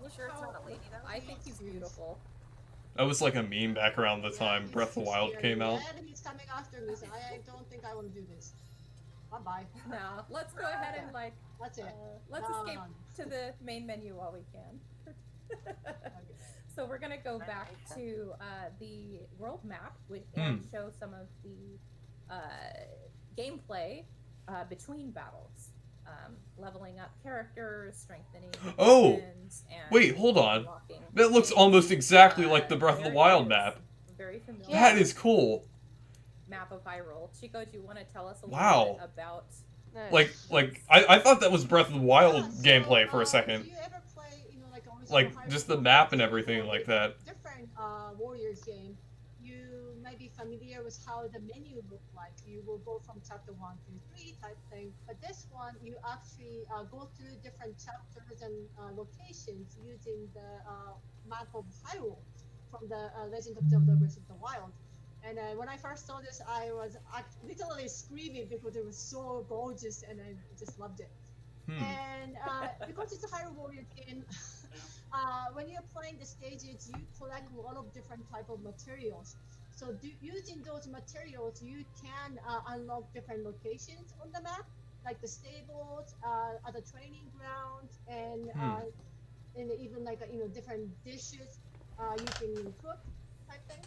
Speaker 8: You sure it's not a lady though? I think he's beautiful.
Speaker 1: That was like a meme back around the time Breath of the Wild came out.
Speaker 9: He's coming after me, so I don't think I want to do this. Bye-bye.
Speaker 8: No, let's go ahead and like,
Speaker 9: that's it.
Speaker 8: Let's escape to the main menu while we can. So we're gonna go back to the world map and show some of the gameplay between battles. Leveling up characters, strengthening weapons, and
Speaker 1: wait, hold on. That looks almost exactly like the Breath of the Wild map.
Speaker 8: Very familiar.
Speaker 1: That is cool.
Speaker 8: Map of Hyrule. Chico, do you want to tell us a
Speaker 1: little
Speaker 8: bit about?
Speaker 1: Like I thought that was Breath of the Wild gameplay for a second.
Speaker 9: Do you ever play,
Speaker 1: Like just the map and everything like that.
Speaker 9: Different Warriors game. You might be familiar with how the menu looked like. You will go from chapter 1 through 3 type thing. But this one, you actually go through different chapters and locations using the map of Hyrule from the Legend of Zelda Breath of the Wild. And when I first saw this, I was literally screaming because it was so gorgeous, and I just loved it. And because it's a Hyrule Warrior game, when you're playing the stages, you collect a lot of different type of materials. So using those materials, you can unlock different locations on the map, like the stables, other training grounds, and even like different dishes you can cook type thing.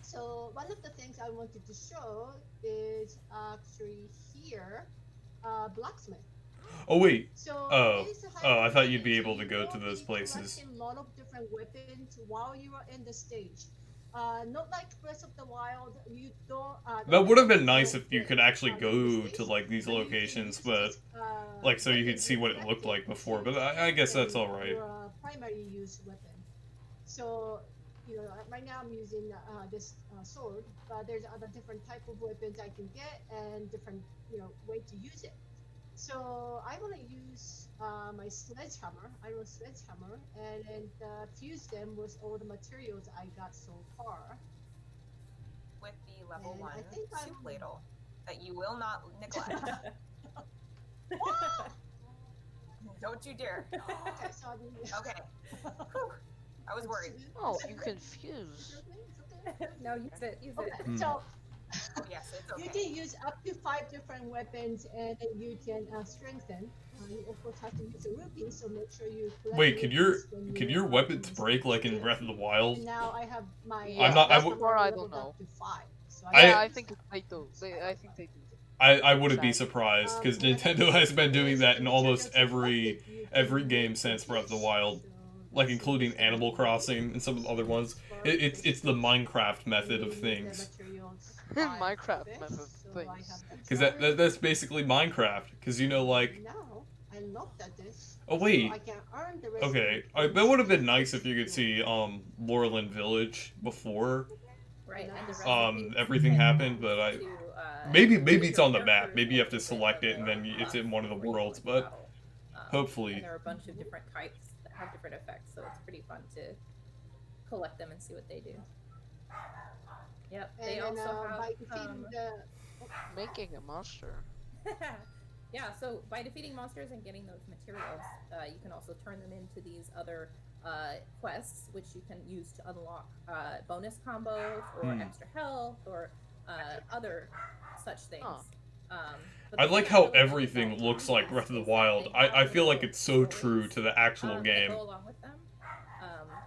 Speaker 9: So one of the things I wanted to show is actually here, blacksmith.
Speaker 1: Oh wait.
Speaker 9: So
Speaker 1: I thought you'd be able to go to those places.
Speaker 9: A lot of different weapons while you are in the stage. Not like Breath of the Wild, you don't.
Speaker 1: That would have been nice if you could actually go to like these locations, but like so you could see what it looked like before. But I guess that's all right.
Speaker 9: Your primary use weapon. So right now I'm using this sword, but there's other different type of weapons I can get and different way to use it. So I want to use my sledgehammer, iron sledgehammer, and fuse them with all the materials I got so far.
Speaker 10: With the level 1 soup ladle that you will not neglect. Don't you dare.
Speaker 9: Okay, so
Speaker 10: okay. I was worried.
Speaker 4: Oh, you confused.
Speaker 8: No, use it.
Speaker 9: So
Speaker 10: yes, it's okay.
Speaker 9: you can use up to 5 different weapons, and then you can strengthen. You of course have to use a rupee, so make sure you.
Speaker 1: Wait, could your weapons break like in Breath of the Wild?
Speaker 9: And now I have my.
Speaker 4: I don't know.
Speaker 9: To 5, so
Speaker 4: I think they do. I think they do.
Speaker 1: I wouldn't be surprised, because Nintendo has been doing that in almost every game since Breath of the Wild, like including Animal Crossing and some of the other ones. It's the Minecraft method of things.
Speaker 4: Minecraft method of things.
Speaker 1: Because that's basically Minecraft. Because you know, like,
Speaker 9: I looked at this.
Speaker 1: oh wait,
Speaker 9: So I can earn the
Speaker 1: okay, that would have been nice if you could see Moreland Village before
Speaker 8: Right, and the recipes
Speaker 1: everything happened, but
Speaker 8: to,
Speaker 1: maybe
Speaker 8: use
Speaker 1: it's
Speaker 8: your
Speaker 1: on the map.
Speaker 8: characters
Speaker 1: Maybe you have to
Speaker 8: a bit
Speaker 1: select
Speaker 8: of
Speaker 1: it and then
Speaker 8: a
Speaker 1: it's in one of the
Speaker 8: free
Speaker 1: worlds.
Speaker 8: flow,
Speaker 1: But
Speaker 8: and
Speaker 1: hopefully,
Speaker 8: there are a bunch of different types that have different effects, so it's pretty fun to collect them and see what they do. Yep, they
Speaker 9: And then,
Speaker 8: also
Speaker 9: by
Speaker 8: have
Speaker 9: defeating the
Speaker 4: Making a monster.
Speaker 8: yeah, so by defeating monsters and getting those materials, you can also turn them into these other quests, which you can use to unlock bonus combos or extra health or other such things. But
Speaker 1: I
Speaker 8: the
Speaker 1: like
Speaker 8: thing
Speaker 1: how
Speaker 8: really like
Speaker 1: everything
Speaker 8: about
Speaker 1: looks
Speaker 8: them
Speaker 1: like Breath of the
Speaker 8: is
Speaker 1: Wild.
Speaker 8: they have
Speaker 1: I feel like
Speaker 8: little
Speaker 1: it's so
Speaker 8: stories,
Speaker 1: true to the actual
Speaker 8: that
Speaker 1: game.
Speaker 8: go along with them.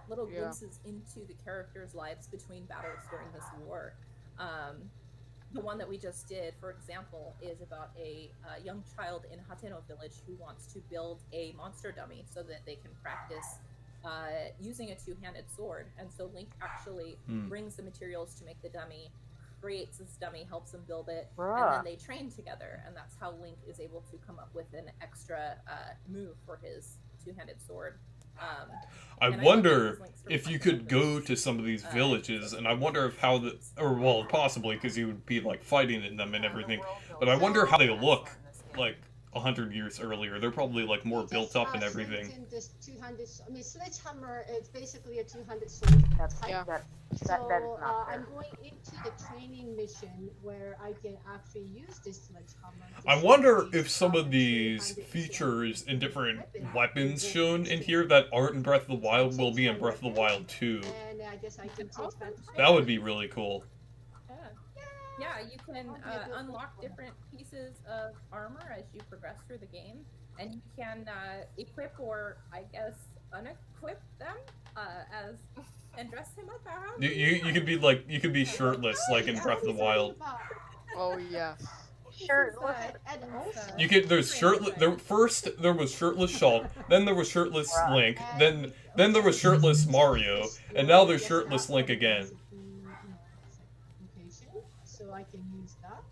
Speaker 8: Little
Speaker 4: Yeah.
Speaker 8: glimpses into the characters' lives between battles during this war. The one that we just did, for example, is about a young child in Hateno village who wants to build a monster dummy so that they can practice using a two-handed sword. And so Link actually brings the materials to make the dummy, creates this dummy, helps them build it, and then they train together. And that's how Link is able to come up with an extra move for his two-handed sword.
Speaker 1: I
Speaker 8: and
Speaker 1: wonder
Speaker 8: those links for
Speaker 1: if you
Speaker 8: fun
Speaker 1: could go
Speaker 8: purposes.
Speaker 1: to some of these villages, and I wonder if how the, or well, possibly because you would be like fighting in them and everything. But I wonder how they look like 100 years earlier. They're probably like more built up and everything.
Speaker 9: This 200, I mean, sledgehammer is basically a 200 sword.
Speaker 2: That's
Speaker 4: Yeah.
Speaker 2: that is
Speaker 9: So
Speaker 2: not fair.
Speaker 9: I'm going into the training mission where I can actually use this sledgehammer.
Speaker 1: I wonder if some of these features and different weapons shown in here that aren't in Breath of the Wild will be in Breath of the Wild 2.
Speaker 9: And I guess I can change back to
Speaker 1: That would be really cool.
Speaker 8: Yeah, you can unlock different pieces of armor as you progress through the game, and you can equip or, I guess, unequip them as and dress him up however
Speaker 1: You could be like, you could be shirtless like in Breath of the Wild.
Speaker 4: Oh yeah.
Speaker 2: Shirtless.
Speaker 1: You could, there's shirtless, first there was shirtless Shulk, then there was shirtless Link, then there was shirtless Mario, and now there's shirtless Link again.
Speaker 9: So I can use that.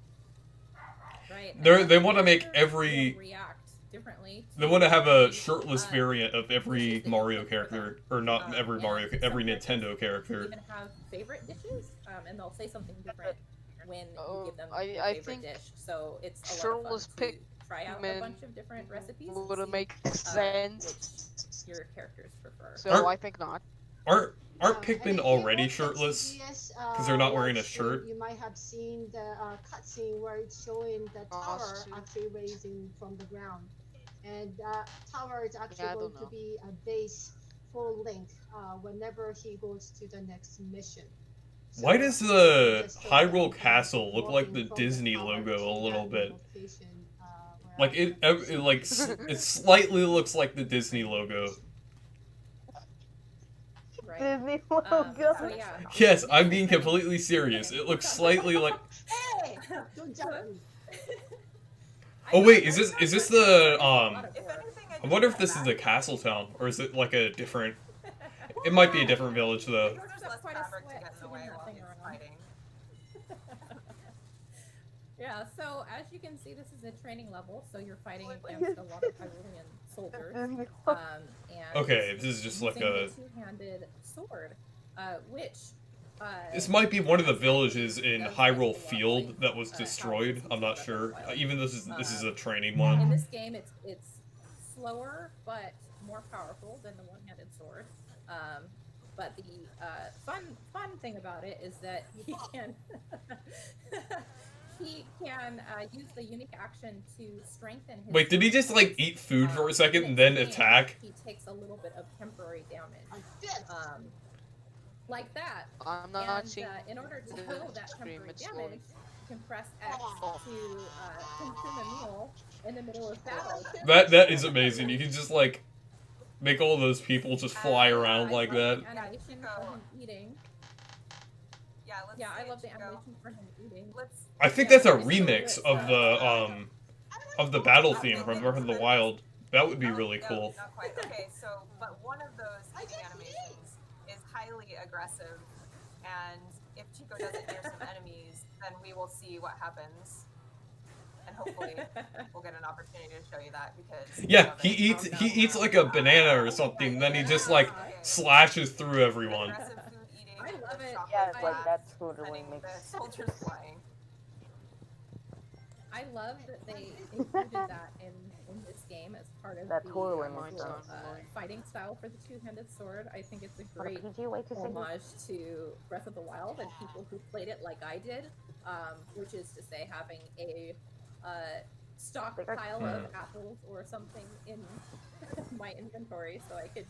Speaker 8: Right.
Speaker 1: They want to make every,
Speaker 8: react differently.
Speaker 1: they want to have a shirtless variant of every Mario character, or not every Mario, every Nintendo character.
Speaker 8: Even have favorite dishes, and they'll say something different when you give them
Speaker 4: I
Speaker 8: their favorite
Speaker 4: think
Speaker 8: dish. So it's a lot
Speaker 4: shirtless
Speaker 8: of fun to try out a
Speaker 4: Pikmin
Speaker 8: bunch of different recipes.
Speaker 4: would
Speaker 8: and
Speaker 4: make
Speaker 8: see,
Speaker 4: sense.
Speaker 8: which your characters prefer.
Speaker 4: So I think not.
Speaker 1: Aren't Pikmin already shirtless? Because they're not wearing a shirt?
Speaker 9: You might have seen the cutscene where it's showing the tower actually raising from the ground. And that tower is actually going to be a base for Link whenever he goes to the next mission. So
Speaker 1: Why does the Hyrule Castle look like the Disney logo a little bit? Like it slightly looks like the Disney logo.
Speaker 8: Right.
Speaker 2: Disney logo.
Speaker 8: So yeah.
Speaker 1: Yes, I'm being completely serious. It looks slightly like.
Speaker 9: Hey! Don't jump me.
Speaker 1: Oh wait, is this the I wonder if this is the Castle Town, or is it like a different? It might be a different village though.
Speaker 10: There's less fabric to get in the way while he's fighting.
Speaker 8: Yeah, so as you can see, this is a training level, so you're fighting against a lot of Hyrulean soldiers. And
Speaker 1: Okay, this is just like
Speaker 8: using
Speaker 1: a.
Speaker 8: the two-handed sword, which.
Speaker 1: This might be one of the villages in Hyrule Field that was destroyed. I'm not sure. Even this is a training
Speaker 8: In
Speaker 1: one.
Speaker 8: this game, it's slower but more powerful than the one-handed sword. But the fun thing about it is that he can use the unique action to strengthen his.
Speaker 1: Wait, did he just like eat food for a second and then attack?
Speaker 8: He takes a little bit of temporary damage. Like that.
Speaker 4: I'm not seeing
Speaker 8: in order to heal that temporary damage, you can press X to consume a meal in the middle of battle.
Speaker 1: That is amazing. You can just like make all those people just fly around like that.
Speaker 8: Animation for him eating.
Speaker 10: Yeah,
Speaker 8: I love the animation for him eating.
Speaker 10: Let's
Speaker 1: I think that's a remix of the battle theme from Breath of the Wild. That would be really cool.
Speaker 10: Not quite. Okay, so but one of those animations is highly aggressive, and if Chico does it near some enemies, then we will see what happens. And hopefully we'll get an opportunity to show you that because
Speaker 1: yeah, he eats like a banana or something, then he just like slashes through everyone.
Speaker 10: Aggressive food eating.
Speaker 8: I love it.
Speaker 2: Yeah, it's
Speaker 10: I
Speaker 2: like that totally
Speaker 10: sending
Speaker 2: makes.
Speaker 10: the soldiers flying.
Speaker 8: I love that they included that in this game as part of
Speaker 2: That
Speaker 8: the
Speaker 2: totally makes sense.
Speaker 8: fighting style for the two-handed sword. I think it's a
Speaker 2: What a
Speaker 8: great
Speaker 2: PG way to say it.
Speaker 8: homage to Breath of the Wild and people who played it like I did, which is to say having a stockpile of apples or something in my inventory so I could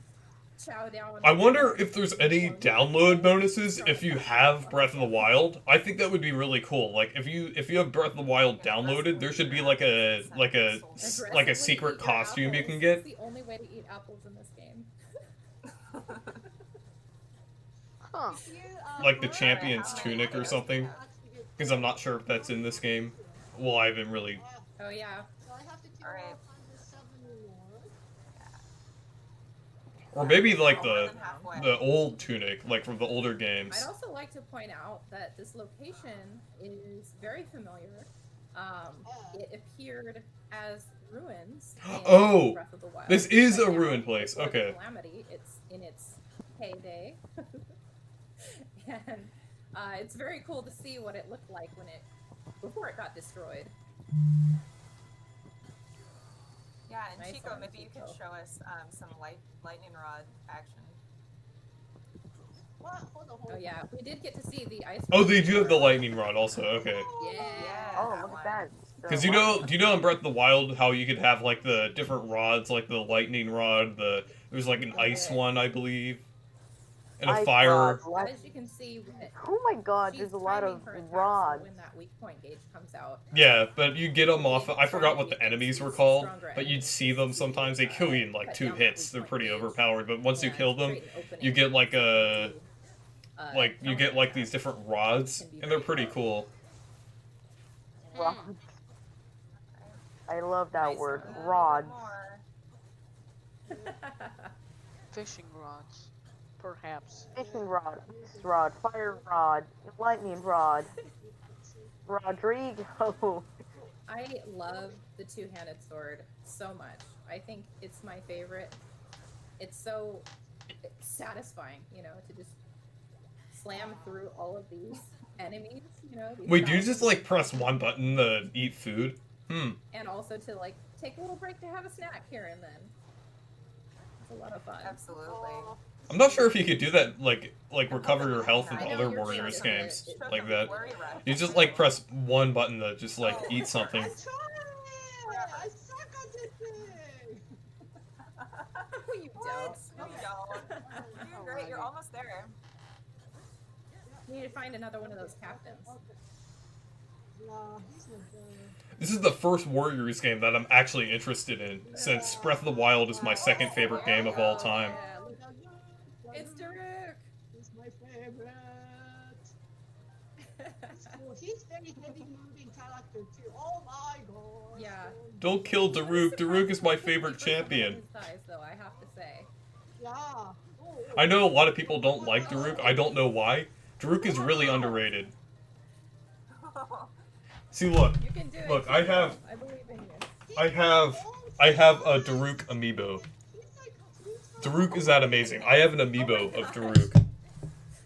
Speaker 8: chow down.
Speaker 1: I wonder if there's any download bonuses if you have Breath of the Wild. I think that would be really cool. Like if you have Breath of the Wild downloaded, there should be like a secret costume you can get.
Speaker 8: It's the only way to eat apples in this game.
Speaker 2: Huh.
Speaker 1: Like the champion's tunic or something. Because I'm not sure if that's in this game. Well, I haven't really.
Speaker 8: Oh yeah.
Speaker 9: So I have to kill
Speaker 10: Alright.
Speaker 9: 107 more.
Speaker 1: Or maybe like the old tunic, like from the older games.
Speaker 8: I'd also like to point out that this location is very familiar. It appeared as ruins in
Speaker 1: Oh,
Speaker 8: Breath of the Wild.
Speaker 1: this is a
Speaker 8: Right now,
Speaker 1: ruined place.
Speaker 8: before the
Speaker 1: Okay.
Speaker 8: Calamity, it's in its heyday, and it's very cool to see what it looked like before it got destroyed.
Speaker 10: Yeah, and
Speaker 8: Nice
Speaker 10: Chico,
Speaker 8: one,
Speaker 10: maybe you can
Speaker 8: Chico.
Speaker 10: show us some lightning rod action.
Speaker 9: What? Hold on, hold
Speaker 8: Oh
Speaker 9: on.
Speaker 8: yeah, we did get to see the ice.
Speaker 1: Oh, they do have the lightning rod also. Okay.
Speaker 8: Yeah.
Speaker 2: Oh, look at that.
Speaker 1: Because do you know in Breath of the Wild how you could have like the different rods, like the lightning rod, there's like an ice one, I believe, and a
Speaker 2: Ice
Speaker 1: fire.
Speaker 2: rod,
Speaker 8: As you can see,
Speaker 2: Oh my god,
Speaker 8: she's
Speaker 2: there's a lot
Speaker 8: timing
Speaker 2: of
Speaker 8: her attacks
Speaker 2: rods.
Speaker 8: when that weak point gauge comes out.
Speaker 1: Yeah, but you get them off. I forgot what the enemies were called, but you'd see them sometimes. They kill you in like 2 hits. They're pretty overpowered. But once you kill them, you get like you get like these different rods, and they're pretty cool.
Speaker 2: Rods. I love that
Speaker 10: Nice.
Speaker 2: word,
Speaker 10: One
Speaker 2: rods.
Speaker 10: more.
Speaker 4: Fishing rods, perhaps.
Speaker 2: Fishing rod, ice rod, fire rod, lightning rod. Rodrigo.
Speaker 8: I love the two-handed sword so much. I think it's my favorite. It's so satisfying, to just slam through all of these enemies, these
Speaker 1: Wait, do you
Speaker 8: thousands,
Speaker 1: just like press one button to eat food?
Speaker 8: and also to like take a little break to have a snack here and then. It's a lot of fun.
Speaker 10: Absolutely.
Speaker 1: I'm not sure if you could do that, like recover your health in
Speaker 8: I know
Speaker 1: other
Speaker 8: you're
Speaker 1: Warriors
Speaker 8: doing
Speaker 1: games
Speaker 8: it.
Speaker 1: like that.
Speaker 10: Flurry rush.
Speaker 1: You just like press one button to just like eat something.
Speaker 9: I tried! I suck at this thing!
Speaker 8: You
Speaker 10: What?
Speaker 8: don't.
Speaker 10: No, you don't. You're doing great. You're almost there.
Speaker 8: You need to find another one of those captains.
Speaker 9: Nah, he's not there.
Speaker 1: This is the first Warriors game that I'm actually interested in, since Breath of the Wild is my second favorite game of all time.
Speaker 8: Yeah, look, it's Daruk!
Speaker 9: He's my favorite. It's cool. He's very heavy moving character too. Oh my god.
Speaker 8: Yeah.
Speaker 1: Don't kill Daruk. Daruk is my favorite champion.
Speaker 8: His size, though, I have to say.
Speaker 9: Yeah. Oh,
Speaker 1: I know a lot of people don't like Daruk. I don't know why. Daruk is really underrated. See, look.
Speaker 8: You can do it.
Speaker 1: Look, I have
Speaker 8: I believe in you.
Speaker 1: I have a Daruk amiibo. Daruk is that amazing. I have an amiibo of Daruk.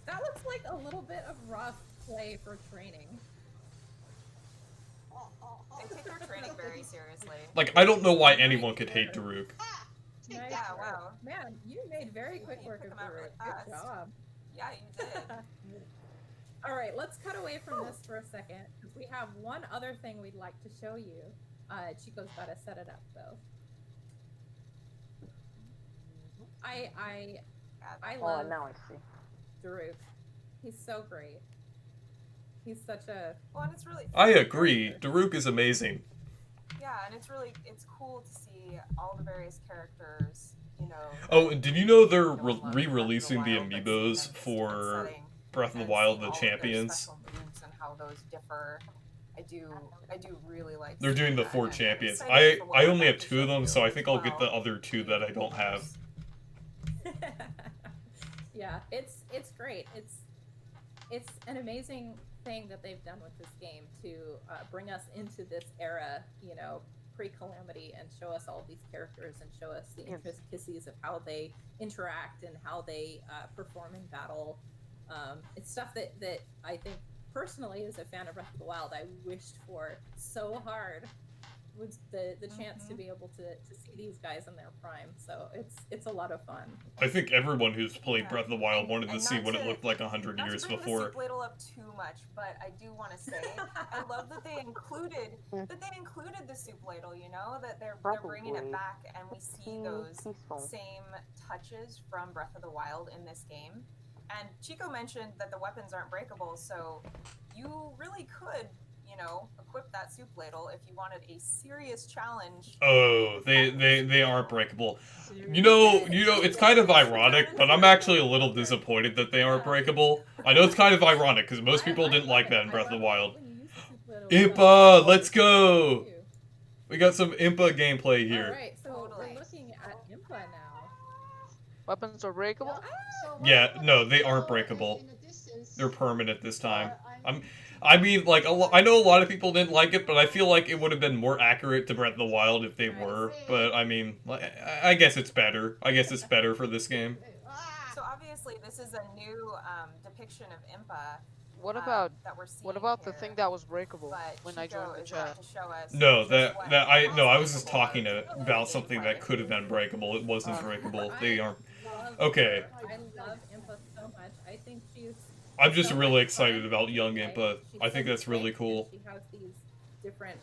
Speaker 8: That looks like a little bit of rough play for training.
Speaker 10: They take their training very seriously.
Speaker 1: Like, I don't know why anyone could hate Daruk.
Speaker 8: Nice
Speaker 10: Yeah,
Speaker 8: work.
Speaker 10: wow.
Speaker 8: Man, you made very quick
Speaker 10: You
Speaker 8: work
Speaker 10: took
Speaker 8: of
Speaker 10: them out really
Speaker 8: Daruk. Good
Speaker 10: fast.
Speaker 8: job.
Speaker 10: Yeah, you did.
Speaker 8: Alright, let's cut away from this for a second. We have one other thing we'd like to show you. Chico's gotta set it up though. I
Speaker 2: Oh,
Speaker 8: love
Speaker 2: now I see.
Speaker 8: Daruk. He's so great. He's such a
Speaker 10: Well, and it's really.
Speaker 1: I agree. Daruk is amazing.
Speaker 10: Yeah, and it's cool to see all the various characters.
Speaker 1: Oh, and did you know they're
Speaker 10: Don't love
Speaker 1: re-releasing the
Speaker 10: Breath of the Wild, but
Speaker 1: amiibos
Speaker 10: seeing them
Speaker 1: for
Speaker 10: setting
Speaker 1: Breath of the
Speaker 10: and
Speaker 1: Wild,
Speaker 10: seeing
Speaker 1: the
Speaker 10: all of their
Speaker 1: champions?
Speaker 10: special moves and how those differ I do really like.
Speaker 1: They're doing the
Speaker 10: that,
Speaker 1: 4
Speaker 10: and I'm
Speaker 1: champions.
Speaker 10: excited for what
Speaker 1: I
Speaker 10: we're
Speaker 1: only
Speaker 10: about
Speaker 1: have
Speaker 10: to
Speaker 1: 2 of
Speaker 10: show
Speaker 1: them,
Speaker 10: you
Speaker 1: so I think I'll
Speaker 10: as
Speaker 1: get the
Speaker 10: well.
Speaker 1: other 2 that I don't have.
Speaker 8: Yeah, it's great. It's an amazing thing that they've done with this game to bring us into this era, you know, pre-Calamity, and show us all these characters and show us the intricacies of how they interact and how they perform in battle. It's stuff that I think personally, as a fan of Breath of the Wild, I wished for so hard, was the chance to be able to see these guys in their prime. So it's a lot of fun.
Speaker 1: I think everyone who's played Breath of the Wild wanted to
Speaker 10: And
Speaker 1: see
Speaker 10: not
Speaker 1: what it
Speaker 10: to-
Speaker 1: looked like 100
Speaker 10: Not
Speaker 1: years
Speaker 10: to bring
Speaker 1: before.
Speaker 10: the soup ladle up too much, but I do want to say I love that they included the soup ladle. You know, that they're bringing it
Speaker 2: Probably.
Speaker 10: back, and we see those
Speaker 2: Peaceful.
Speaker 10: same touches from Breath of the Wild in this game. And Chico mentioned that the weapons aren't breakable, so you really could, you know, equip that soup ladle if you wanted a serious challenge.
Speaker 1: Oh, they aren't breakable. You know, it's kind of ironic, but I'm actually a little disappointed that they aren't breakable. I know it's kind of ironic, because most people didn't like that in Breath of the Wild. Impa, let's go! We got some Impa gameplay here.
Speaker 8: Alright, so we're looking at Impa now.
Speaker 4: Weapons are breakable?
Speaker 1: Yeah, no, they aren't breakable. They're permanent this time. I mean, like, I know a lot of people didn't like it, but I feel like it would have been more accurate to Breath of the Wild if they were. But, I mean, I guess it's better. I guess it's better for this game.
Speaker 10: So obviously, this is a new depiction of Impa.
Speaker 4: What about
Speaker 10: that we're seeing
Speaker 4: what about
Speaker 10: here,
Speaker 4: the thing that was breakable
Speaker 10: but
Speaker 4: when I
Speaker 10: Chico
Speaker 4: joined the
Speaker 10: is about
Speaker 4: chat?
Speaker 10: to show us
Speaker 1: No,
Speaker 10: just what
Speaker 1: I was just
Speaker 10: possible
Speaker 1: talking about something that could have been breakable. It wasn't breakable. They aren't. Okay.
Speaker 8: I love Impa so much. I think she's
Speaker 1: I'm just
Speaker 8: so
Speaker 1: really
Speaker 8: much
Speaker 1: excited
Speaker 8: fun
Speaker 1: about young
Speaker 8: to play.
Speaker 1: Impa.
Speaker 8: She's
Speaker 1: I think
Speaker 8: so
Speaker 1: that's really
Speaker 8: quick,
Speaker 1: cool.
Speaker 8: and she has these different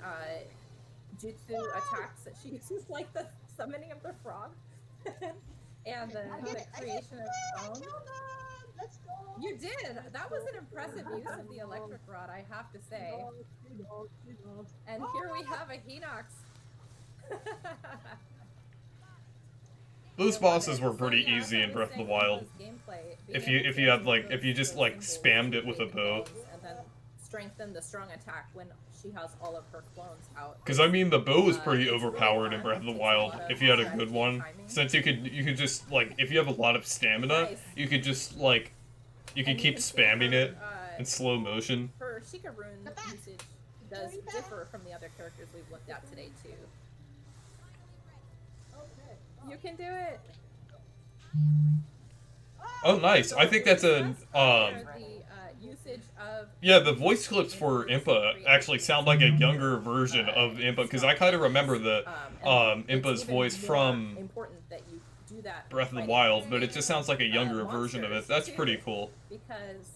Speaker 8: jutsu attacks that she uses, like the summoning of the frog and the creation of stone. You did! That was an impressive use of the electric rod, I have to say. And here we have a Hinox.
Speaker 1: Those bosses were pretty easy in Breath of the Wild. If you just like spammed it with a bow.
Speaker 8: And then strengthen the strong attack when she has all of her clones out.
Speaker 1: Because I mean, the bow was pretty overpowered in Breath of the Wild if you had a good one. Since you could just like, if you have a lot of stamina, you could just like, you could keep spamming it in slow motion.
Speaker 8: Her Sheikah rune usage does differ from the other characters we've looked at today too. You can do it.
Speaker 1: Oh, nice. I think that's a
Speaker 8: Usage of
Speaker 1: yeah. The voice clips for Impa actually sound like a younger version of Impa, because I kind of remember the Impa's voice from
Speaker 8: important that you do that
Speaker 1: Breath of the Wild, but it just sounds like a younger version of it. That's pretty cool.
Speaker 8: Because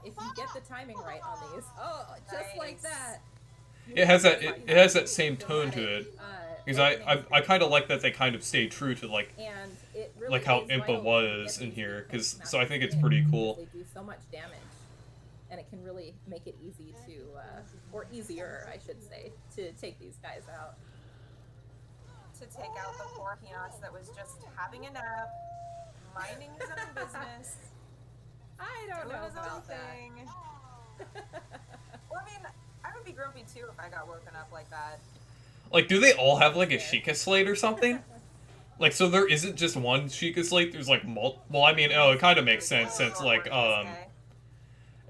Speaker 8: if you get the timing right on these, just like that.
Speaker 1: It has that same tone to it. Because I kind of like that they kind of stay true to like how Impa was in here. So I think it's pretty cool.
Speaker 8: They do so much damage, and it can really make it easy to, or easier, I should say, to take these guys out.
Speaker 10: To take out the poor Hinox that was just having a nap, minding his own business.
Speaker 8: I don't
Speaker 10: doing
Speaker 8: know
Speaker 10: his own
Speaker 8: about
Speaker 10: thing. Well, I mean, I would be grumpy too if I got woken up like that.
Speaker 1: Like, do they all have like a Sheikah slate or something? Like, so there isn't just one Sheikah slate. There's like well, I mean, it kind of makes sense since like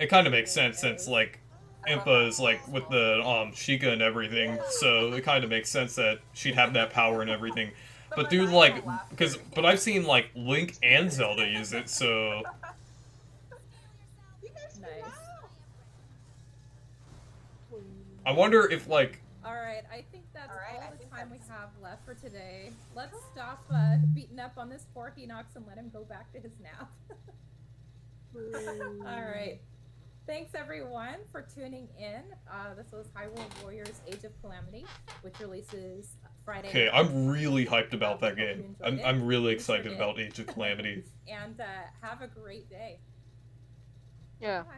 Speaker 1: it kind of makes sense since like Impa is like with the Sheikah and everything. So it kind of makes sense that she'd have that power and everything. But dude, like, but I've seen like Link and Zelda use it, so.
Speaker 8: Nice.
Speaker 1: I wonder if like.
Speaker 8: Alright, I think that's all the time we have left for today. Let's stop beating up on this poor Hinox and let him go back to his nap. Alright. Thanks everyone for tuning in. This was Hyrule Warriors Age of Calamity, which releases Friday.
Speaker 1: Okay, I'm really hyped about that game. I'm really excited about Age of Calamity.
Speaker 8: And have a great day.
Speaker 4: Yeah.
Speaker 8: Bye.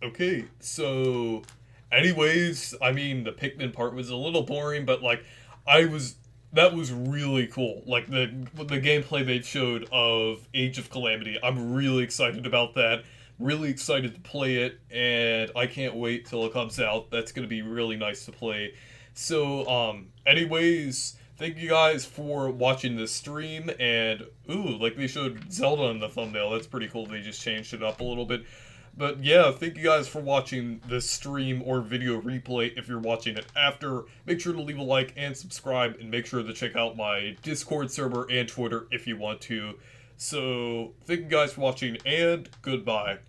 Speaker 1: Okay, so anyways, I mean, the Pikmin part was a little boring, but like, I was that was really cool. Like the gameplay they showed of Age of Calamity. I'm really excited about that. Really excited to play it, and I can't wait till it comes out. That's gonna be really nice to play. So, anyways, thank you guys for watching this stream, and ooh, like they showed Zelda in the thumbnail. That's pretty cool. They just changed it up a little bit. But yeah, thank you guys for watching this stream or video replay if you're watching it after. Make sure to leave a like and subscribe, and make sure to check out my Discord server and Twitter if you want to. So, thank you guys for watching, and goodbye.